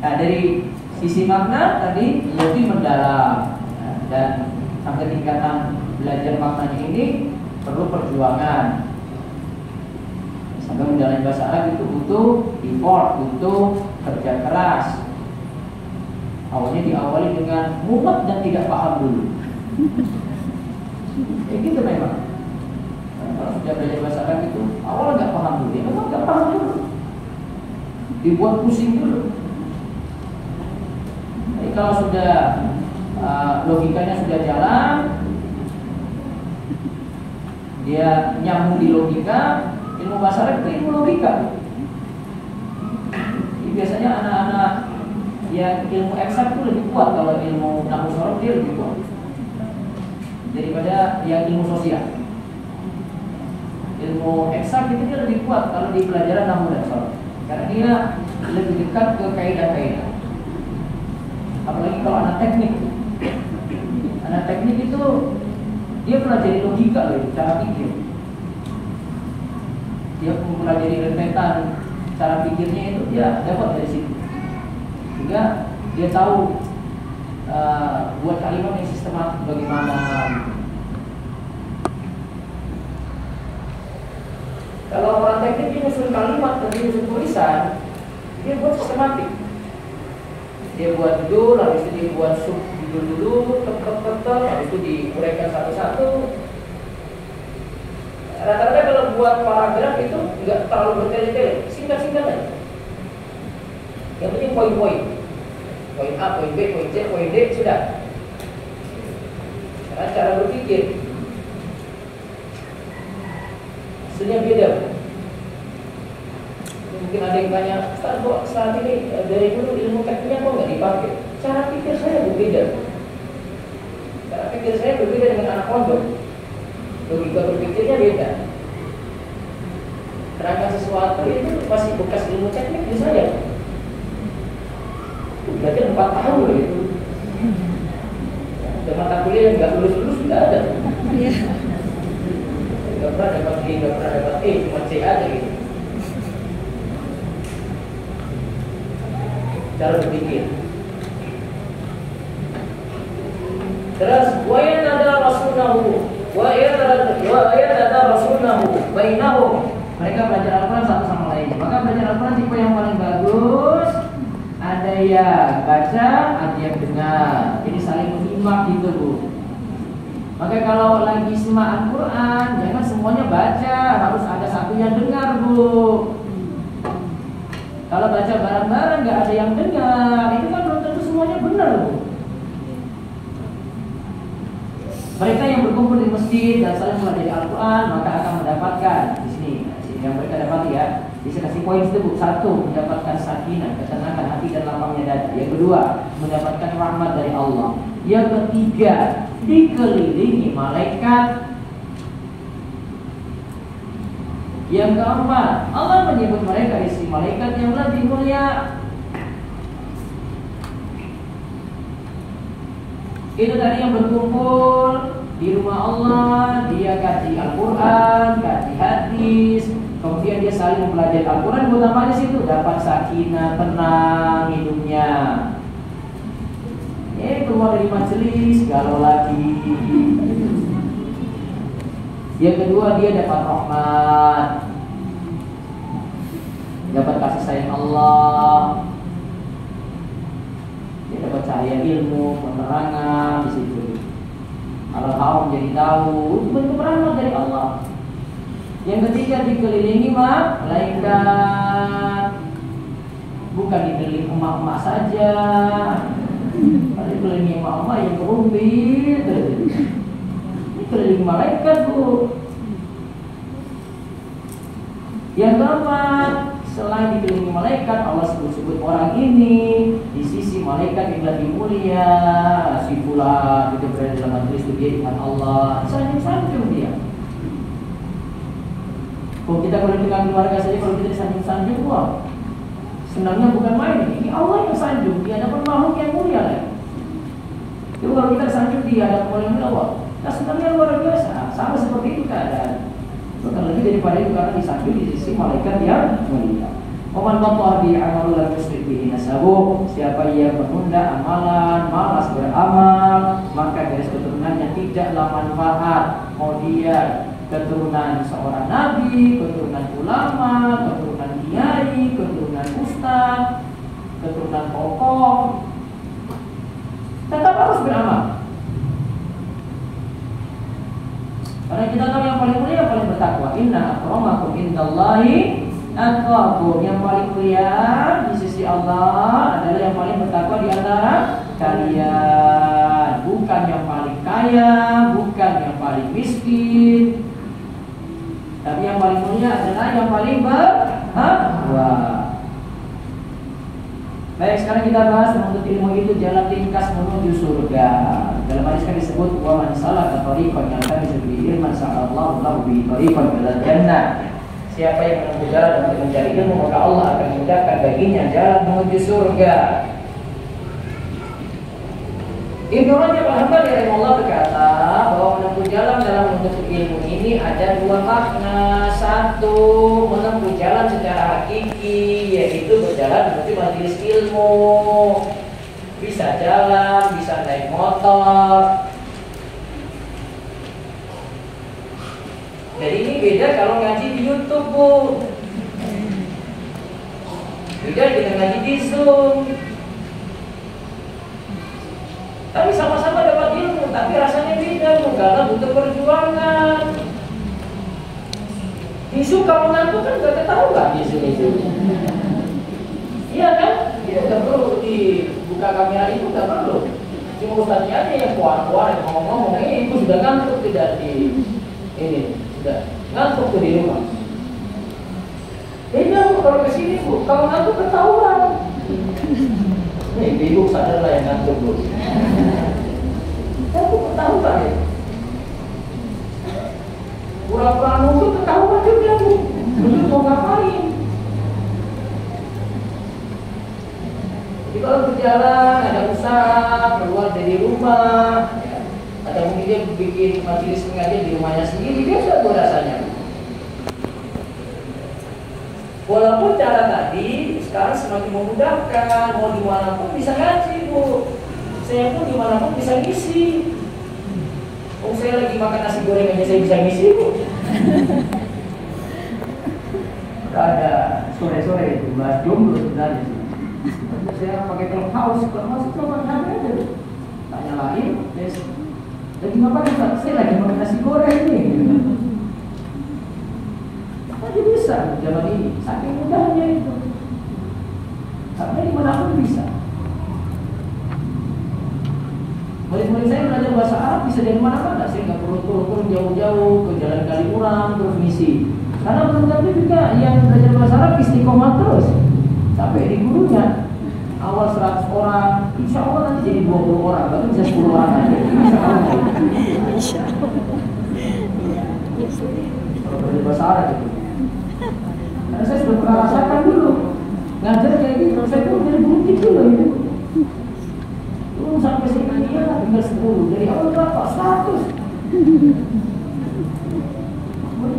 Nah, dari sisi makna tadi lebih mendalam, dan sampai tingkatan belajar maknanya ini perlu perjuangan. Sampai mendalami bahasa Arab itu butuh effort, butuh kerja keras. Awalnya diawali dengan mumet dan tidak paham dulu. Kayak gitu memang. Kalau sudah belajar bahasa Arab itu awalnya nggak paham dulu, ya memang nggak paham dulu. Dibuat pusing dulu. Jadi kalau sudah logikanya sudah jalan, dia nyambung di logika, ilmu bahasa Arab itu ilmu logika. Jadi biasanya anak-anak yang ilmu eksak itu lebih kuat kalau ilmu nahwu sorof dia lebih kuat daripada yang ilmu sosial. Ilmu eksak itu dia lebih kuat kalau di pelajaran nahwu dan sorof, karena dia lebih dekat ke kaidah-kaidah. Apalagi kalau anak teknik. Anak teknik itu dia pelajari logika loh, cara pikir. Dia pelajari rentetan cara pikirnya itu dia dapat dari situ. Sehingga dia tahu buat kalimat yang sistematik bagaimana. Kalau orang teknik dia nyusun kalimat dan dia nyusun tulisan, dia buat sistematik. Dia buat judul, habis itu dia buat sub judul dulu, habis itu diuraikan satu-satu. Rata-rata kalau buat paragraf itu nggak terlalu bertele-tele, singkat-singkat aja. Yang penting poin-poin. Poin A, poin B, poin C, poin D, sudah. Karena cara berpikir hasilnya beda. Mungkin ada yang tanya, Ustaz kok saat ini dari dulu ilmu tekniknya kok nggak dipakai? Cara pikir saya berbeda. Cara pikir saya berbeda dengan anak pondok. Logika berpikirnya beda. Terangkan sesuatu itu masih bekas ilmu teknik di saya. Belajar 4 tahun loh itu. Dan mata kuliah yang nggak lulus-lulus nggak ada. Nggak pernah dapat D, nggak pernah dapat E, cuma C aja gitu. Cara berpikir. Terus wayat ada rasulahu, wayat ada rasulahu, bainahum. Mereka belajar Al-Quran satu sama lain. Maka belajar Al-Quran tipe yang paling bagus. Ada yang baca, ada yang dengar. Jadi saling menyimak gitu bu. Maka kalau lagi simak Al-Quran, jangan semuanya baca, harus ada satu yang dengar bu. Kalau baca bareng-bareng nggak ada yang dengar, itu kan belum tentu semuanya benar bu. Mereka yang berkumpul di masjid dan saling mempelajari Al-Quran, maka akan mendapatkan di sini yang mereka dapat ya. Bisa kasih poin itu bu. 1. Mendapatkan sakinah, ketenangan hati dan lapangnya dada. Yang kedua, mendapatkan rahmat dari Allah. Yang ketiga, dikelilingi malaikat. Yang keempat, Allah menyebut mereka isi malaikat yang lebih mulia. Itu tadi yang berkumpul di rumah Allah, dia kaji Al-Quran, kaji hadis. Kemudian dia saling mempelajari Al-Quran, buat apa di situ? Dapat sakinah, tenang hidupnya. Keluar dari majelis, galau lagi. Yang kedua, dia dapat rahmat, dapat kasih sayang Allah. Dia dapat cahaya ilmu, penerangan di situ. Kalau haram jadi tahu, itu bentuk rahmat dari Allah. Yang ketiga, dikelilingi malaikat. Bukan dikelilingi emak-emak saja. Kalau dikelilingi emak-emak yang kerumbit, dikelilingi malaikat bu. Yang keempat, selain dikelilingi malaikat, Allah sebut-sebut orang ini di sisi malaikat yang lebih mulia. Si fulan itu berada dalam majelis itu dia dengan Allah. Sanjung-sanjung dia. Kalau kita boleh dengan keluarga saja, kalau kita disanjung-sanjung, wah, senangnya bukan main. Ini Allah yang sanjung, dia ada makhluk yang mulia lagi. Jadi kalau kita sanjung dia ada orang yang mulia, nah senangnya luar biasa. Sama seperti itu keadaan. Bahkan lebih daripada itu karena disanjung di sisi malaikat yang mulia. Oman batar bi amalul musyrik bihi nasabu. Siapa yang menunda amalan, malas beramal, maka garis keturunannya tidaklah manfaat. Mau dia keturunan seorang nabi, keturunan ulama, keturunan kiai, keturunan ustaz, keturunan tokoh, tetap harus beramal. Karena kita tahu yang paling mulia, yang paling bertakwa. Inna akramakum indallahi atqakum. Yang paling mulia di sisi Allah adalah yang paling bertakwa di antara kalian. Bukan yang paling kaya, bukan yang paling miskin, tapi yang paling mulia adalah yang paling bertakwa. Baik, sekarang kita bahas menuntut ilmu itu jalan ringkas menuju surga. Dalam hadis kan disebut wa man salaka tariqan yaltamisu bihi ilman sa'allahu lahu bihi tariqan ilal jannah. Siapa yang menempuh jalan untuk mencari ilmu, maka Allah akan memudahkan baginya jalan menuju surga. Ibnu Rajab Al-Hambali rahimahullah berkata bahwa menempuh jalan dalam menuntut ilmu ini ada dua makna. Satu, menempuh jalan secara hakiki, yaitu berjalan menuju majelis ilmu. Bisa jalan, bisa naik motor. Jadi ini beda kalau ngaji di YouTube, Bu. Beda dengan ngaji di Zoom. Tapi sama-sama dapat ilmu, tapi rasanya beda, Bu, karena butuh perjuangan. Di Zoom kalau ngantuk kan gak ketahuan di Zoom itu. Iya kan? Dia gak perlu dibuka kamera itu, gak perlu. Cuma ustaznya aja yang kuat-kuat yang ngomong-ngomong, itu sudah ngantuk tidak di ini, sudah ngantuk tuh di rumah. Beda, Bu, kalau kesini, Bu, kalau ngantuk ketahuan. Nih, ibu sadarlah yang ngantuk, Bu. Aku ketahuan ya. Pura-pura nunggu ketahuan juga, Bu. Dulu mau ngapain? Jadi kalau berjalan, ada usaha, keluar dari rumah, ya, atau mungkin dia bikin majelis pengajian di rumahnya sendiri, dia sudah tahu rasanya. Walaupun cara tadi sekarang semakin memudahkan, mau dimanapun bisa ngaji, Bu. Saya pun dimanapun bisa ngisi. Oh, saya lagi makan nasi goreng aja saya bisa ngisi, Bu. Ada sore-sore itu bahas jomblo sebenarnya. Saya pakai clubhouse itu cuma aja. Tanya lain, lagi ngapain, Pak? Saya lagi makan nasi goreng nih. Jadi bisa zaman ini, saking mudahnya itu. Karena dimanapun bisa. Murid-murid saya belajar bahasa Arab bisa dari mana-mana. Saya nggak perlu turun jauh-jauh ke Jalan Kaliurang terus misi. Karena belum tentu juga yang belajar bahasa Arab istiqomah terus sampai di gurunya. Awal 100 orang, insya Allah nanti jadi 20 orang, bahkan bisa 10 orang aja. Insya Allah. Kalau belajar bahasa Arab itu. Karena saya sudah pernah rasakan dulu ngajar kayak gitu, saya tuh dari bukti dulu itu. Sampai sini dia tinggal 10, dari awal berapa? 100.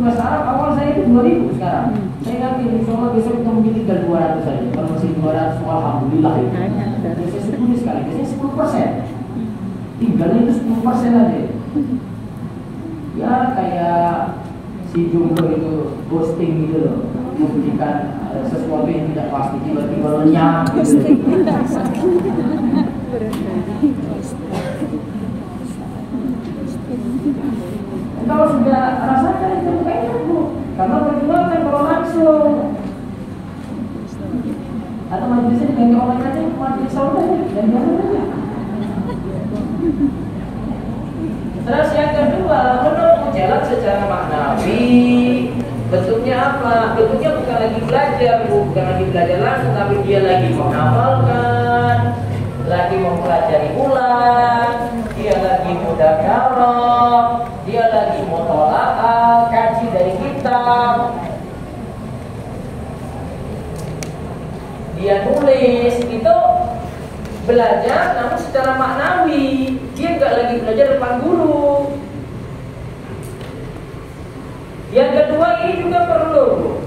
Bahasa Arab awal saya itu 2000 sekarang. Saya yakin insya Allah besok kita mungkin tinggal 200 saja. Kalau masih 200, alhamdulillah itu. Biasanya 10 sekali, biasanya 10%. Tinggalnya itu 10% aja. Ya kayak si jomblo itu ghosting gitu loh, memberikan sesuatu yang tidak pasti tiba-tiba lenyap gitu. Kalau sudah rasakan itu enak, Bu, karena perjuangan kalau langsung atau majelisnya diganti orang aja, majelis saudara dan jalan aja. Terus yang kedua, menempuh jalan secara maknawi. Bentuknya apa? Bentuknya bukan lagi belajar, bukan lagi belajar langsung, tapi dia lagi menghafalkan, lagi mempelajari ulang, dia lagi mudzakarah, dia lagi muthala'ah, kaji dari kitab, dia nulis, itu belajar namun secara maknawi. Dia nggak lagi belajar depan guru. Yang kedua ini juga perlu,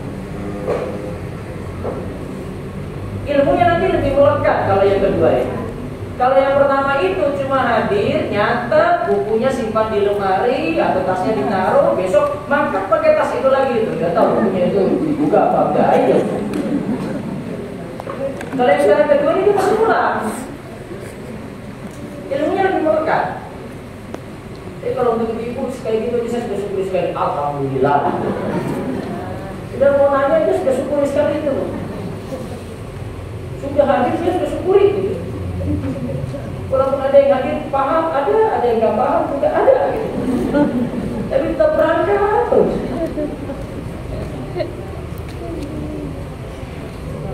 ilmunya nanti lebih melekat kalau yang kedua ini. Kalau yang pertama itu cuma hadir, nyatet, bukunya simpan di lemari atau tasnya ditaruh, besok mangkat pakai tas itu lagi itu. Nggak tahu bukunya itu dibuka apa enggak aja. Kalau yang sekarang kedua ini dia masih ulang. Ilmunya lebih melekat. Jadi kalau untuk ibu sekali gitu bisa sudah syukur sekali, alhamdulillah. Sudah mau nanya dia sudah syukur sekali itu. Sudah hadir dia sudah syukuri gitu. Walaupun ada yang hadir paham, ada yang nggak paham juga ada gitu. Tapi tetap berangkat terus.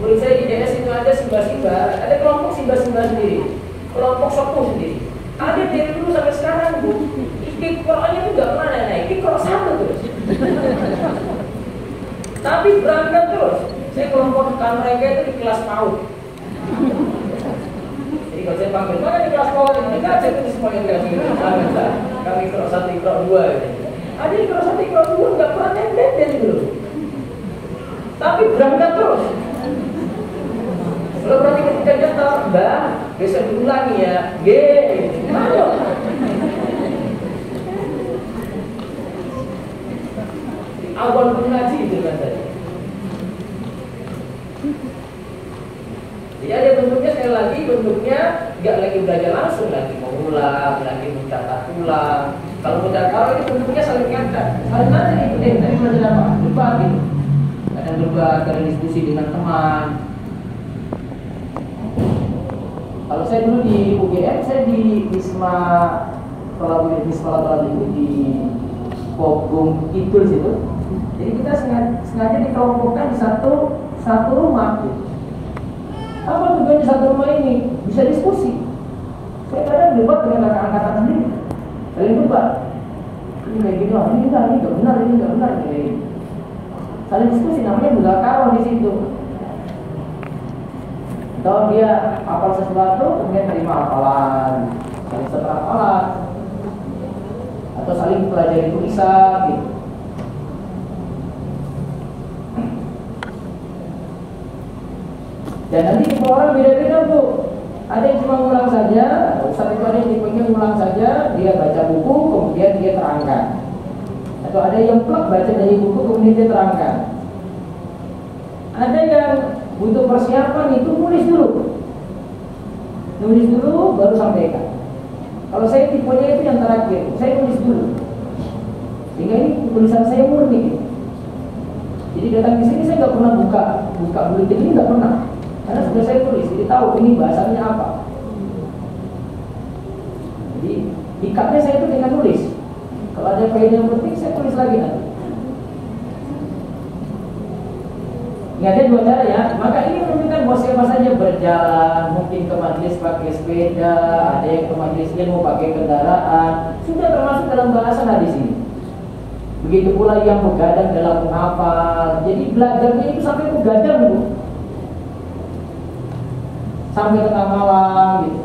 Menurut saya di DS itu ada simba-simba, ada kelompok simba-simba sendiri, kelompok sopo sendiri. Ada dari dulu sampai sekarang, Bu. Ikik Qur'annya itu nggak pernah naik, Qur'an satu terus. Tapi berangkat terus. Saya kelompokkan mereka itu di kelas PAUD. Jadi kalau saya panggil, mana di kelas PAUD? Ini kan saya semuanya kasih kami Iqra 1, Iqra 2 gitu. Ada Iqra 1, Iqra 2 nggak pernah nenten dulu. Tapi berangkat terus. Kalau berarti ketika nyetor, Mbak, besok diulangi ya. Ayo. Awal mengaji itu kan tadi. Jadi ada bentuknya, sekali lagi bentuknya nggak lagi belajar langsung, lagi mengulang, lagi mencatat ulang. Kalau mudzakarah ini bentuknya saling ngangkat. Saling nanya tadi belajar apa? Debat gitu. Kadang debat, kadang diskusi dengan teman. Kalau saya dulu di UGM, saya di Wisma Laboratorium itu di Pogung Kidul situ. Jadi kita sengaja dikelompokkan di satu rumah. Gitu. Apa tujuannya satu rumah ini? Bisa diskusi. Saya kadang debat dengan kakak angkatan sendiri. Saling debat. Ini kayak gini, ini nggak benar, ini nggak benar. Saling diskusi, namanya mudzakarah di situ. Kalau dia hafal sesuatu, kemudian terima hafalan, saling setelah hafalan, atau saling pelajari tulisan, gitu. Dan nanti tipe orang beda-beda tuh. Ada yang cuma ngulang saja, Ustaz itu ada yang tipenya ngulang saja, dia baca buku, kemudian dia terangkan. Atau ada yang plek baca dari buku, kemudian dia terangkan. Ada yang butuh persiapan itu nulis dulu baru sampaikan. Kalau saya tipenya itu yang terakhir, saya nulis dulu. Sehingga ini tulisan saya murni. Jadi datang di sini saya nggak pernah buka buletin ini, nggak pernah. Karena sudah saya tulis, jadi tahu ini bahasanya apa. Jadi ikatnya saya itu dengan nulis. Kalau ada faedah yang penting saya tulis lagi nanti. Ini ada dua cara ya. Maka ini menunjukkan bahwa siapa saja berjalan, mungkin ke majelis pakai sepeda, ada yang ke majelis ilmu pakai kendaraan, sudah termasuk dalam bahasan hadis ini. Begitu pula yang begadang dalam menghafal. Jadi belajarnya itu sampai begadang Bu. Sampai tengah malam gitu.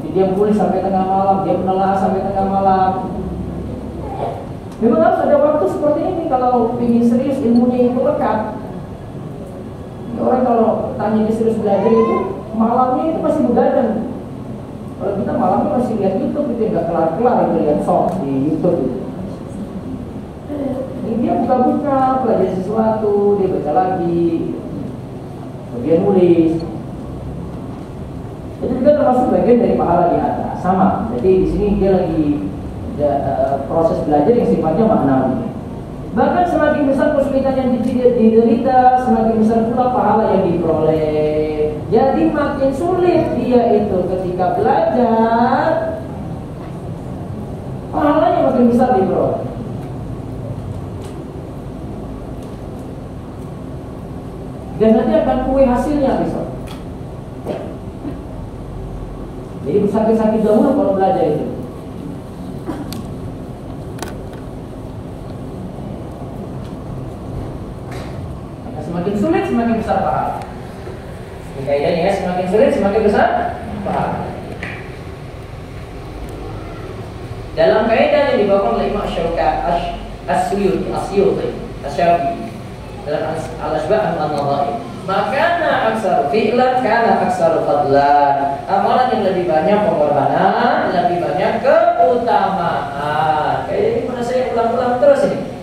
Jadi dia boleh sampai tengah malam, dia menelaah sampai tengah malam. Memang harus ada waktu seperti ini kalau ingin serius ilmunya itu lekat. Orang kalau tanya dia serius belajar itu malamnya itu masih begadang. Kalau kita malamnya masih lihat YouTube itu nggak kelar-kelar itu lihat short di YouTube itu. Ini dia buka-buka, belajar sesuatu, dia baca lagi, kemudian nulis. Itu juga termasuk bagian dari pahala di atas, sama. Jadi di sini dia lagi proses belajar yang sifatnya maknawi. Bahkan semakin besar kesulitan yang diderita, semakin besar pula pahala yang diperoleh. Jadi makin sulit dia itu ketika belajar, pahalanya makin besar diperoleh. Dan nanti akan kue hasilnya besok. Jadi bersakit-sakit dahulu kalau belajar itu. Maka semakin sulit semakin besar pahala. Ini kaidahnya ya, semakin sulit semakin besar pahala. Dalam kaidah yang dibawakan oleh Imam As-Suyuti, Asy-Syafi'i dalam Al-Asbah' An-Nadha'ir, makana aksar fi'lan kana aksar fadlan. Amalan yang lebih banyak pengorbanan, lebih banyak keutamaan. Ini mana saya ulang-ulang terus ini.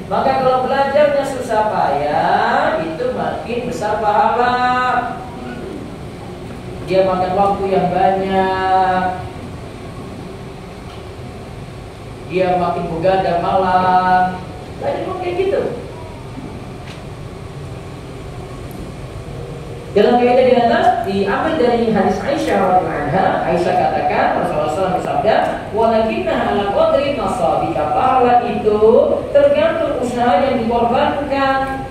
Maka kalau belajarnya susah payah, itu makin besar pahala. Dia makan waktu yang banyak, dia makin begadang malam. Tadi mungkin gitu. Dalam kaidah di atas diambil dari hadis Aisyah radhiyallahu anha. Aisyah katakan Rasulullah SAW bersabda, "Walakinna ala qadri nasabika." Pahala itu tergantung usaha yang dikorbankan.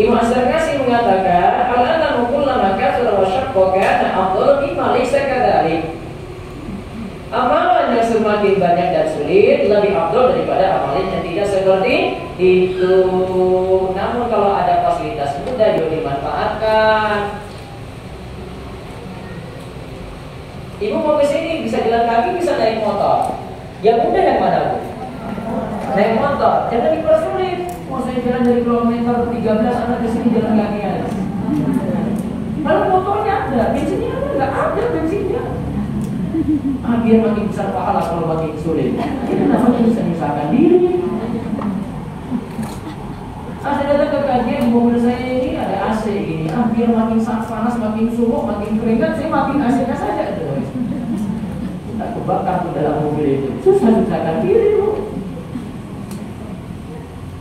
Imam As-Sarkasi mengatakan, "Al-'alamu kullama kathura wa shaqqa kana afdalu mimma laysa kadzalik." Amalan yang semakin banyak dan sulit lebih afdal daripada amalan yang tidak seperti itu. Namun kalau ada fasilitas mudah juga dimanfaatkan. Ibu mau ke sini bisa jalan kaki, bisa naik motor. Yang mudah yang mana, Bu? Naik motor. Jangan dipersulit. Mau saya jalan dari kilometer 13 anak ke sini jalan kaki aja. Kalau motornya ada, bensinnya ada, nggak ada bensinnya. Biar makin besar pahala kalau makin sulit. Kita namanya bisa menyusahkan diri. Saya datang ke kajian, mobil saya ini ada AC ini. Biar makin sangat panas, makin sumuk, makin keringat, saya makin AC-nya saja. Tak kebakar di dalam mobil itu. Susah-susahkan diri, Bu.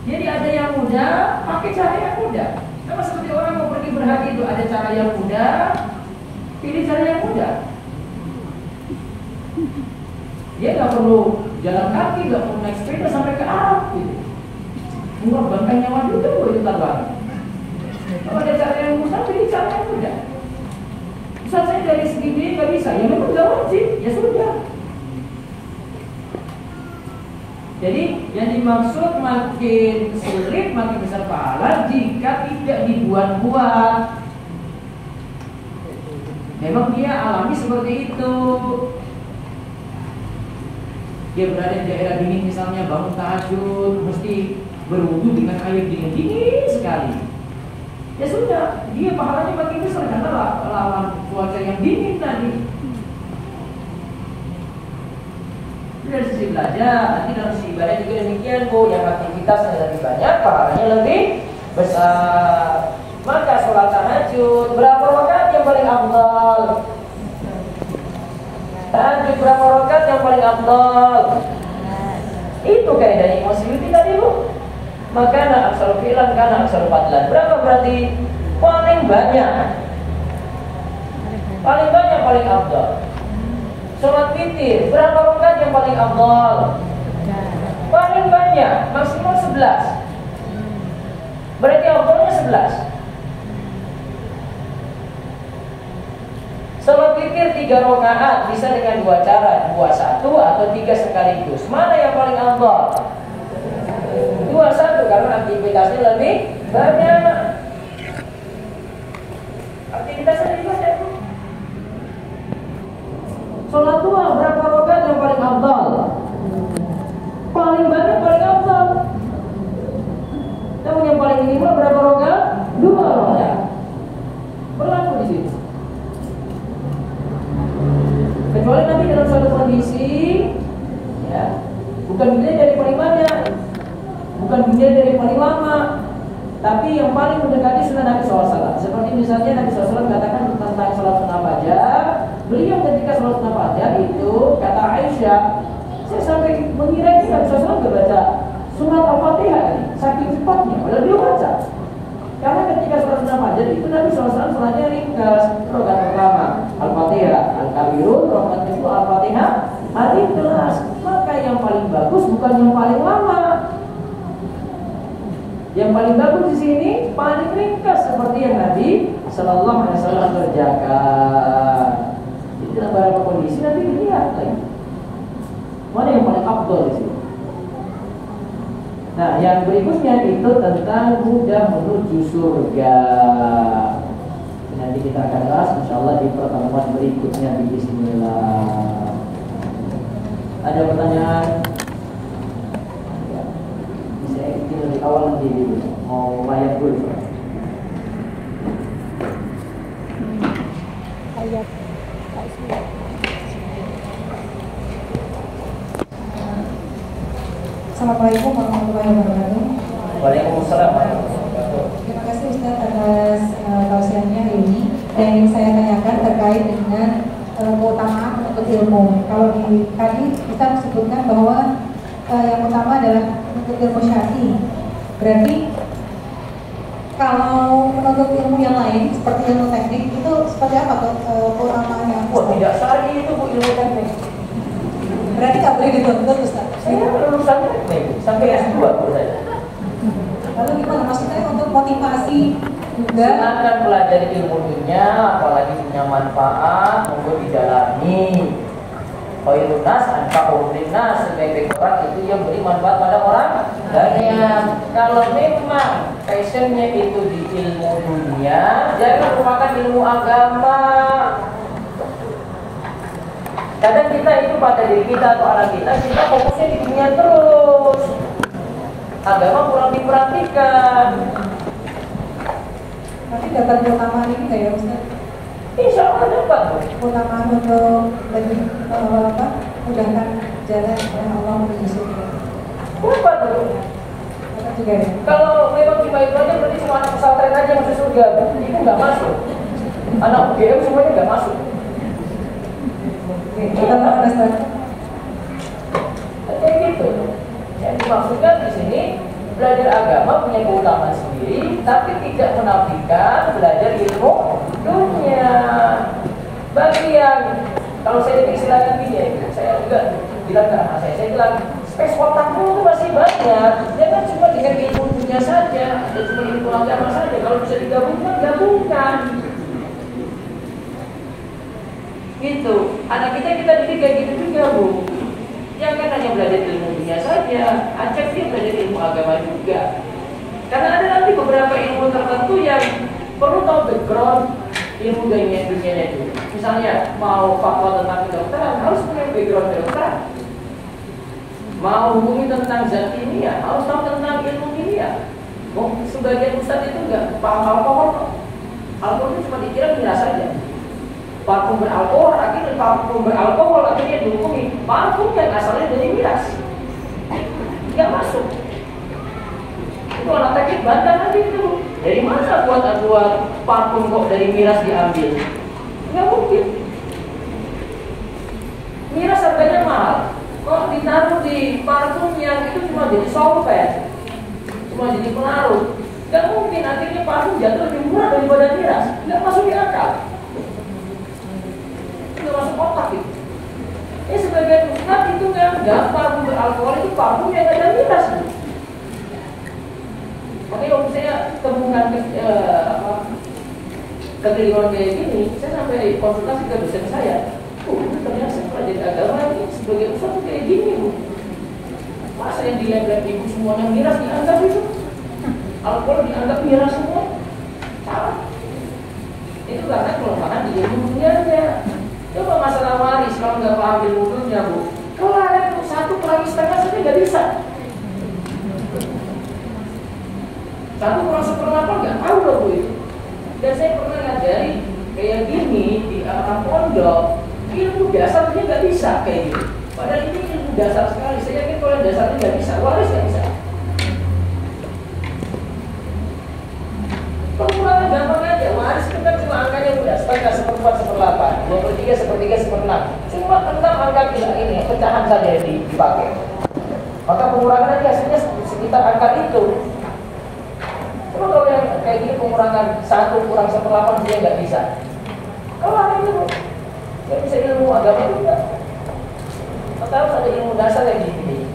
Jadi ada yang mudah, pakai cara yang mudah. Sama seperti orang mau pergi berhaji itu ada cara yang mudah, pilih cara yang mudah. Dia nggak perlu jalan kaki, nggak perlu naik sepeda sampai ke Arab gitu. Mengorbankan nyawa juga Bu itu terbang. Kalau ada cara yang mudah, pilih cara yang mudah. Misal saya dari segi biaya nggak bisa, ya memang nggak wajib, ya sudah. Jadi yang dimaksud makin sulit, makin besar pahala jika tidak dibuat-buat. Memang dia alami seperti itu. Dia berada di daerah dingin misalnya, bangun tahajud mesti berwudu dengan air dingin sekali. Ya sudah, dia pahalanya makin besar karena lawan cuaca yang dingin tadi. Dari sisi belajar, nanti dalam sisi ibadah juga demikian Bu. Yang aktivitasnya lebih banyak, pahalanya lebih besar. Maka sholat tahajud berapa rakaat yang paling afdal? Tahajud berapa rakaat yang paling afdal? Itu kayak dari Imam Suyuti tadi Bu. Maka aksal fi'lan kana aksal fadlan. Berapa berarti? Paling banyak. Paling banyak paling afdal. Sholat witir, berapa rakaat yang paling afdal? Paling banyak, maksimal 11. Berarti afdalnya 11. Sholat witir 3 rakaat bisa dengan 2 cara, 2-1 atau 3 sekaligus. Mana yang paling afdal? 2-1 karena aktivitasnya lebih banyak. Aktivitasnya lebih banyak. Sholat duha berapa rakaat yang paling afdal? Paling banyak paling afdal. Namun yang paling minimal berapa rakaat? 2 rakaat. Berlaku di situ. Kecuali nanti dalam suatu kondisi, ya, bukan dinilai dari paling banyak, bukan dinilai dari paling lama, tapi yang paling mendekati sunnah Nabi SAW. Seperti misalnya Nabi SAW katakan tentang sholat sunnah fajar. Beliau ketika sholat sunnah fajar itu kata Aisyah, saya sampai mengira ini Nabi SAW nggak baca surat Al-Fatihah ini, saking cepatnya. Padahal dia baca. Karena ketika sholat sunnah fajar itu Nabi SAW sholatnya ringkas. Rakaat pertama Al-Fatihah, Al-Kabirun, rakaat kedua Al-Fatihah, Al-Ikhlas. Maka yang paling bagus bukan yang paling lama. Yang paling bagus di sini paling ringkas seperti yang Nabi Sallallahu Alaihi Wasallam kerjakan. Jadi dalam beberapa kondisi nanti dilihat lagi mana yang paling afdal di sini. Nah, yang berikutnya itu tentang mudah menuju surga. Nanti kita akan bahas insyaallah di pertemuan berikutnya. Bismillah. Ada pertanyaan? Dari awal nanti mau layak dulu. Ayat. Assalamualaikum warahmatullahi wabarakatuh. Waalaikumsalam warahmatullahi wabarakatuh. Terima kasih Ustaz atas tausiahnya hari ini. Dan yang saya tanyakan terkait dengan keutamaan menuntut ilmu. Kalau tadi kita sebutkan bahwa yang utama adalah menuntut ilmu syar'i. Berarti kalau menuntut ilmu yang lain seperti ilmu teknik itu seperti apa tuh keutamaannya? Wah, tidak syar'i itu Bu, ilmu teknik. Berarti nggak boleh dituntut Ustaz? Saya lulusan teknik sampai S2 Bu saya. Lalu gimana? Maksudnya untuk motivasi juga? Silakan pelajari ilmu dunia, apalagi punya manfaat, monggo dijalani. Khairun nas anfa'uhum linnas, sebaik-baik orang itu yang beri manfaat pada orang banyak. Kalau memang passionnya itu di ilmu dunia, jangan lupakan ilmu agama. kita itu pada diri kita atau anak kita fokusnya di dunia terus. Agama kurang diperhatikan. Tapi dapat keutamaan ini nggak ya Ustaz? Insya Allah dapat. Keutamaan untuk lebih mudahkan jalan yang Allah menuju surga. Dapat tuh. Dapat juga ya. Kalau memang cuma itu aja berarti cuma anak pesantren aja masuk surga. Itu nggak masuk. Anak UGM semuanya nggak masuk. Oke, kita mana Ustaz? Kayak gitu. Yang dimaksudkan di sini belajar agama punya keutamaan sendiri, tapi tidak menafikan belajar ilmu dunia. Bagi yang kalau saya istilahkan gini ya, saya juga bilang ke anak saya bilang space otakmu itu masih banyak. Jangan cuma dengan ilmu dunia saja, dan cuma ilmu agama saja. Kalau bisa digabungkan, gabungkan. Gitu. Anak kita didik kayak gitu juga, Bu. Jangan hanya belajar ilmu dunia saja, ajak dia belajar ilmu agama juga. Karena ada nanti beberapa ilmu tertentu yang perlu tahu background ilmu dunianya itu. Misalnya mau fatwa tentang kedokteran harus punya background kedokteran. Mau hubungi tentang zat kimia harus tahu tentang ilmu kimia. Sebagian ustadz itu nggak paham alkohol. Alkohol itu cuma dikira miras saja. Parfum beralkohol akhirnya dihukumi parfum yang asalnya dari miras, nggak masuk. Itu anak teknik bantah aja itu. Dari mana buat parfum kok dari miras diambil? Nggak mungkin. Miras harganya mahal, kok ditaruh di parfum yang itu cuma jadi solvent, cuma jadi pelarut. Nggak mungkin akhirnya parfum jatuh lebih murah daripada miras. Nggak masuk di akal. Nggak masuk otak itu. Sebagian ustaz itu kan parfum beralkohol itu parfum yang ada miras. Makanya waktu saya temukan keterlibatan kayak gini, saya sampai konsultasi ke dosen saya. Ternyata saya pelajari agama ini sebagai ustaz itu kayak gini, Bu. Masa yang dilihat ibu semuanya miras dianggap itu? Alkohol dianggap miras semua? Salah. Itu karena kelemahan di ilmu dunianya. Coba masalah waris, kalau nggak paham ilmu dunia, Bu, kelar itu 1,5 saja nggak bisa. 1/1/8 nggak tahu loh, Bu itu. Dan saya pernah ngajari kayak gini di arah pondok, ilmu dasarnya nggak bisa kayak gini. Padahal ini ilmu dasar sekali. Saya yakin kalau dasarnya nggak bisa, waris nggak bisa. Pengurangan gampang aja, waris itu kan cuma angkanya udah 1/4/8, 2/3/6. Cuma tentang angka gila ini, pecahan saja yang dipakai. Maka pengurangan hasilnya sekitar angka itu. Cuma kalau yang kayak gini pengurangan 1/1/8 dia nggak bisa. Kalau ada itu, nggak bisa ilmu agama juga. Maka harus ada ilmu dasar yang gini.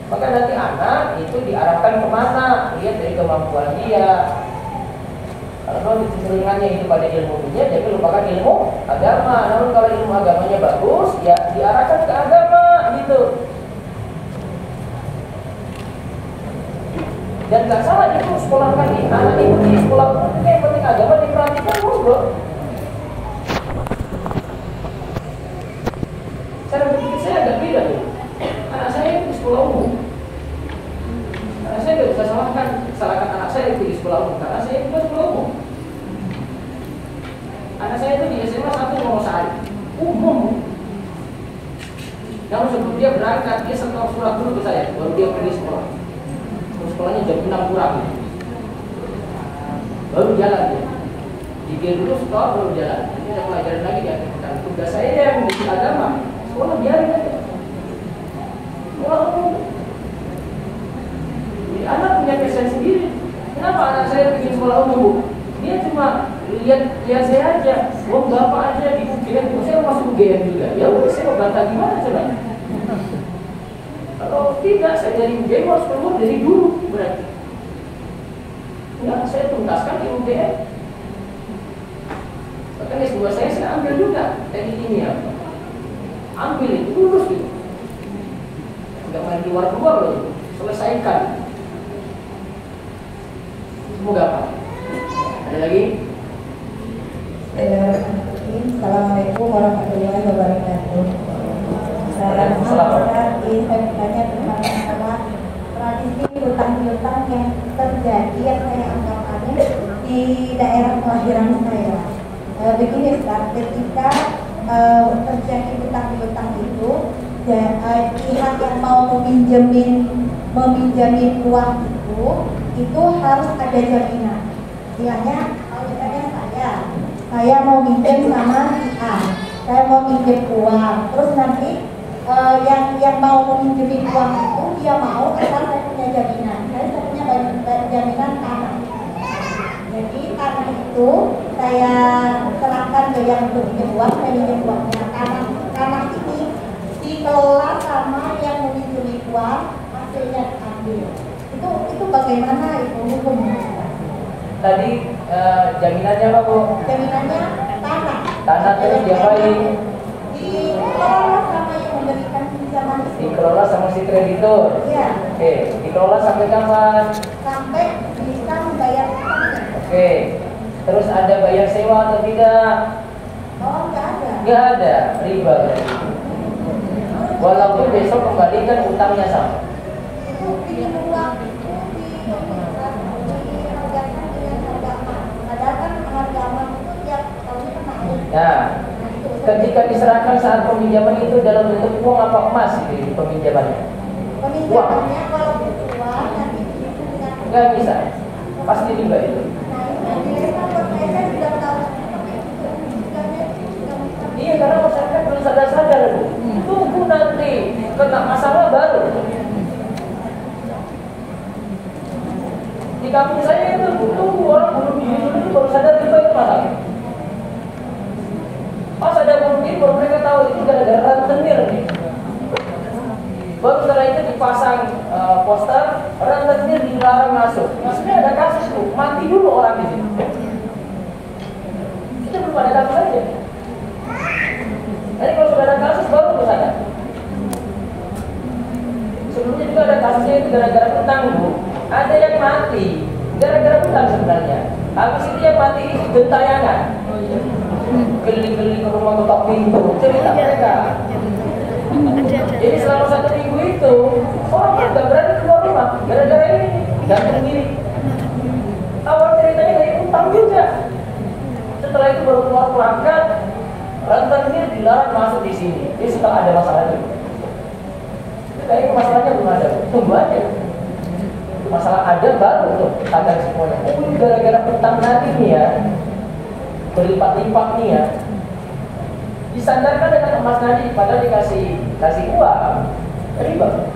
Maka nanti anak itu diarahkan kemana? Lihat dari kemampuan dia. Kalau kecenderungannya itu pada ilmu dunia, jadi lupakan ilmu agama. Namun kalau ilmu agamanya bagus, ya diarahkan ke agama gitu. Dan nggak salah itu sekolah kali, anak ibu di sekolah itu yang penting agama diperhatikan monggo. Cara berpikir saya agak beda tuh. Anak saya itu di sekolah umum. Anak saya nggak bisa salahkan anak saya itu di sekolah umum, karena saya itu di sekolah umum. Anak saya itu di SMA 1 Wonosari, umum. Namun sebelum dia berangkat, dia setor surat dulu ke saya, baru dia pergi sekolah. Sekolahnya jam 6 kurang, baru jalan dia. Dikir dulu sekolah baru jalan. Nanti ada pelajaran lagi dia. Dan tugas saya yang mendidik agama, sekolah biarin aja. Sekolah umum. Jadi anak punya passion sendiri. Kenapa anak saya bikin sekolah umum, Bu? Dia cuma lihat saya aja, bapak aja di UGM, saya masuk UGM juga. Ya udah, saya mau bantah gimana coba? Kalau tidak, saya dari UGM harus keluar dari dulu berarti. Enggak, saya tuntaskan di UGM. Bahkan S2 saya ambil juga teknik kimia. Ambil itu, lulus gitu. Enggak main keluar loh, selesaikan. Semoga apa? Ada lagi? Assalamualaikum warahmatullahi wabarakatuh. piutang-piutang yang terjadi yang saya anggap aneh di daerah kelahiran saya. Begini Ustaz, ketika terjadi piutang-piutang itu, pihak yang mau meminjamin uang itu harus ada jaminan. Misalnya, kalau misalnya saya mau minjem sama si A, saya mau minjem uang, terus nanti yang mau meminjemin uang itu dia mau asal saya punya jaminan. Saya punya jaminan tanah. Jadi tanah itu saya serahkan ke yang meminjam uang, saya minjem uangnya. Tanah ini dikelola sama yang meminjemin uang, hasilnya diambil. Itu bagaimana itu hukumnya? Tadi jaminannya apa Bu? Jaminannya tanah. Tanah terus diapain? Dikelola sama yang memberikan pinjaman itu. Dikelola sama si kreditur. Iya. Oke, dikelola sampai kapan? Sampai bisa membayar utangnya. Oke. Terus ada bayar sewa atau tidak? Oh, nggak ada. Nggak ada, riba. Walaupun besok kembalikan utangnya sama. Itu bikin uang itu dihargakan dengan harga emas. Padahal kan harga emas itu tiap tahunnya kan naik. Nah, ketika diserahkan saat peminjaman itu dalam bentuk uang apa emas itu peminjamannya? Peminjamannya kalau uang nanti dihitung dengan Nggak bisa, pasti riba itu. nah nilai buat saya sudah tahu. Iya, karena masyarakat belum sadar-sadar Bu. Tunggu nanti kena masalah baru. Di kampung saya itu tunggu orang bunuh diri dulu baru sadar riba itu masalah. Pas ada bunuh diri baru mereka tahu itu gara-gara rentenir nih. Baru setelah itu dipasang poster rentenir dilarang masuk. Maksudnya ada kasus tuh, mati dulu orang di situ. Kita belum ada kasus aja. Jadi kalau sudah ada kasus baru sadar. Sebelumnya juga ada kasusnya itu gara-gara utang Bu. Ada yang mati gara-gara utang sebenarnya. Habis itu yang mati itu gentayangan. Keliling-keliling ke rumah ketok pintu cerita mereka. Jadi selama 1 minggu itu orang nggak berani keluar rumah gara-gara ini gantung diri. Awal ceritanya dari utang juga. Setelah itu baru keluar perangkat. Rentenir dilarang masuk di sini. Ini setelah ada masalah itu. Kayaknya masalahnya belum ada. Tunggu aja. Masalah ada baru tuh akan semuanya. Ini gara-gara utang nanti nih ya, berlipat-lipat nih ya. Disandarkan dengan emas tadi, padahal dikasih uang, riba.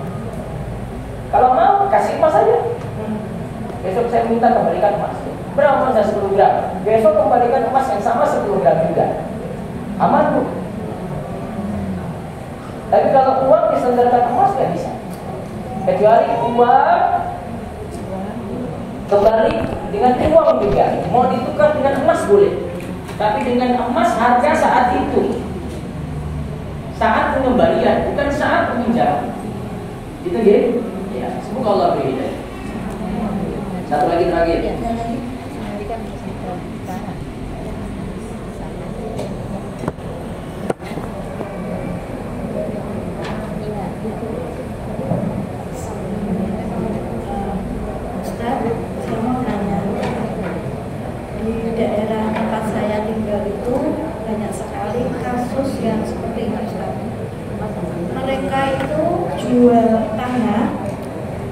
Kalau mau kasih emas aja. Besok saya minta kembalikan emas. Berapa emas? 10 gram. Besok kembalikan emas yang sama 10 gram juga. Aman Bu. Tapi kalau uang disandarkan emas nggak bisa. Kecuali uang kembali dengan uang juga. Mau ditukar dengan emas boleh. Tapi dengan emas harga saat itu. Saat pengembalian, bukan saat peminjaman. Itu ya? Ya, semoga Allah beri hidayah. Satu lagi terakhir.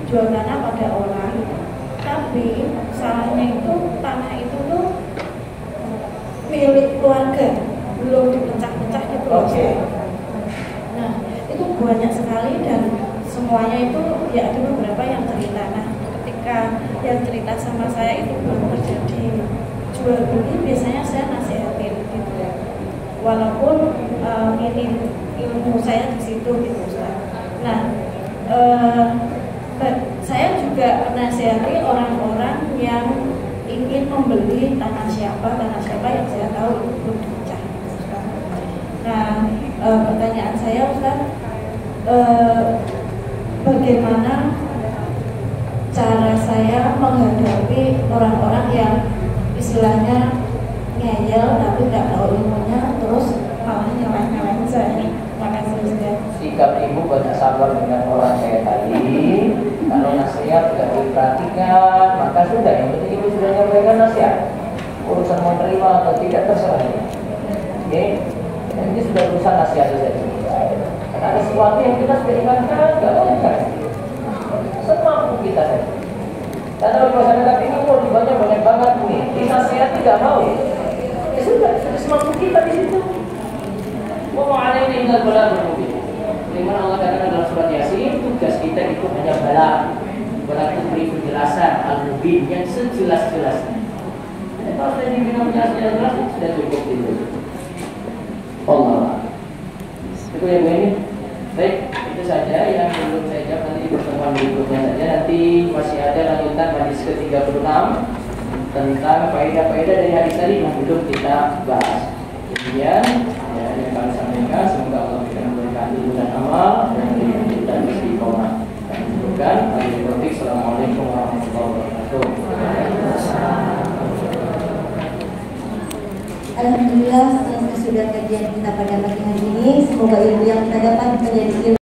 Jual tanah pada orang, tapi salahnya itu tanah itu tuh milik keluarga, belum dipecah-pecah gitu. Nah, itu banyak sekali dan semuanya itu ya ada beberapa yang cerita. Nah, ketika yang cerita sama saya itu belum terjadi jual beli, biasanya saya nasihatin gitu ya. Walaupun minim ilmu saya di situ gitu. Nah, saya juga menasihati orang-orang yang ingin membeli tanah siapa yang saya tahu itu belum dipecah. Nah, pertanyaan saya Ustaz, bagaimana cara saya menghadapi orang-orang yang istilahnya ngeyel tapi nggak tahu ilmunya, terus malah nyalahin saya? Makasih Ustaz. Sikap ibu banyak sabar dengan orang kayak tadi. Kalau nasihat nggak diperhatikan, maka sudah, yang penting ibu sudah menyampaikan nasihat. Urusan mau terima atau tidak terserah. Oke, ini sudah urusan nasihat saja. Karena ada sesuatu yang kita sudah ingatkan, nggak boleh. Semampu kita saja. Karena kalau masyarakat ini mau banyak banget nih, dinasihati tidak mau. Ya sudah semampu kita di situ. Wa ma'alaina illa al-balagh mubin. Dimana Allah katakan dalam surat Yasin, tugas kita itu hanya balagh beri penjelasan al-mubin yang sejelas-jelasnya. Kalau sudah dibilang penjelasan jelas sudah cukup itu. Allah. Itu yang ini. Baik, itu saja yang belum saya jawab, nanti di pertemuan berikutnya saja. Nanti masih ada lanjutan hadis ke-36 tentang faedah-faedah dari hadis tadi yang belum kita bahas. Kemudian ya, yang kami sampaikan, semoga Allah memberikan berkah ilmu dan amal dan memberikan istiqomah. Kami cukupkan. Assalamualaikum warahmatullahi wabarakatuh. Alhamdulillah, setelah sudah kajian kita pada pagi hari ini, semoga ilmu yang kita dapat menjadi ilmu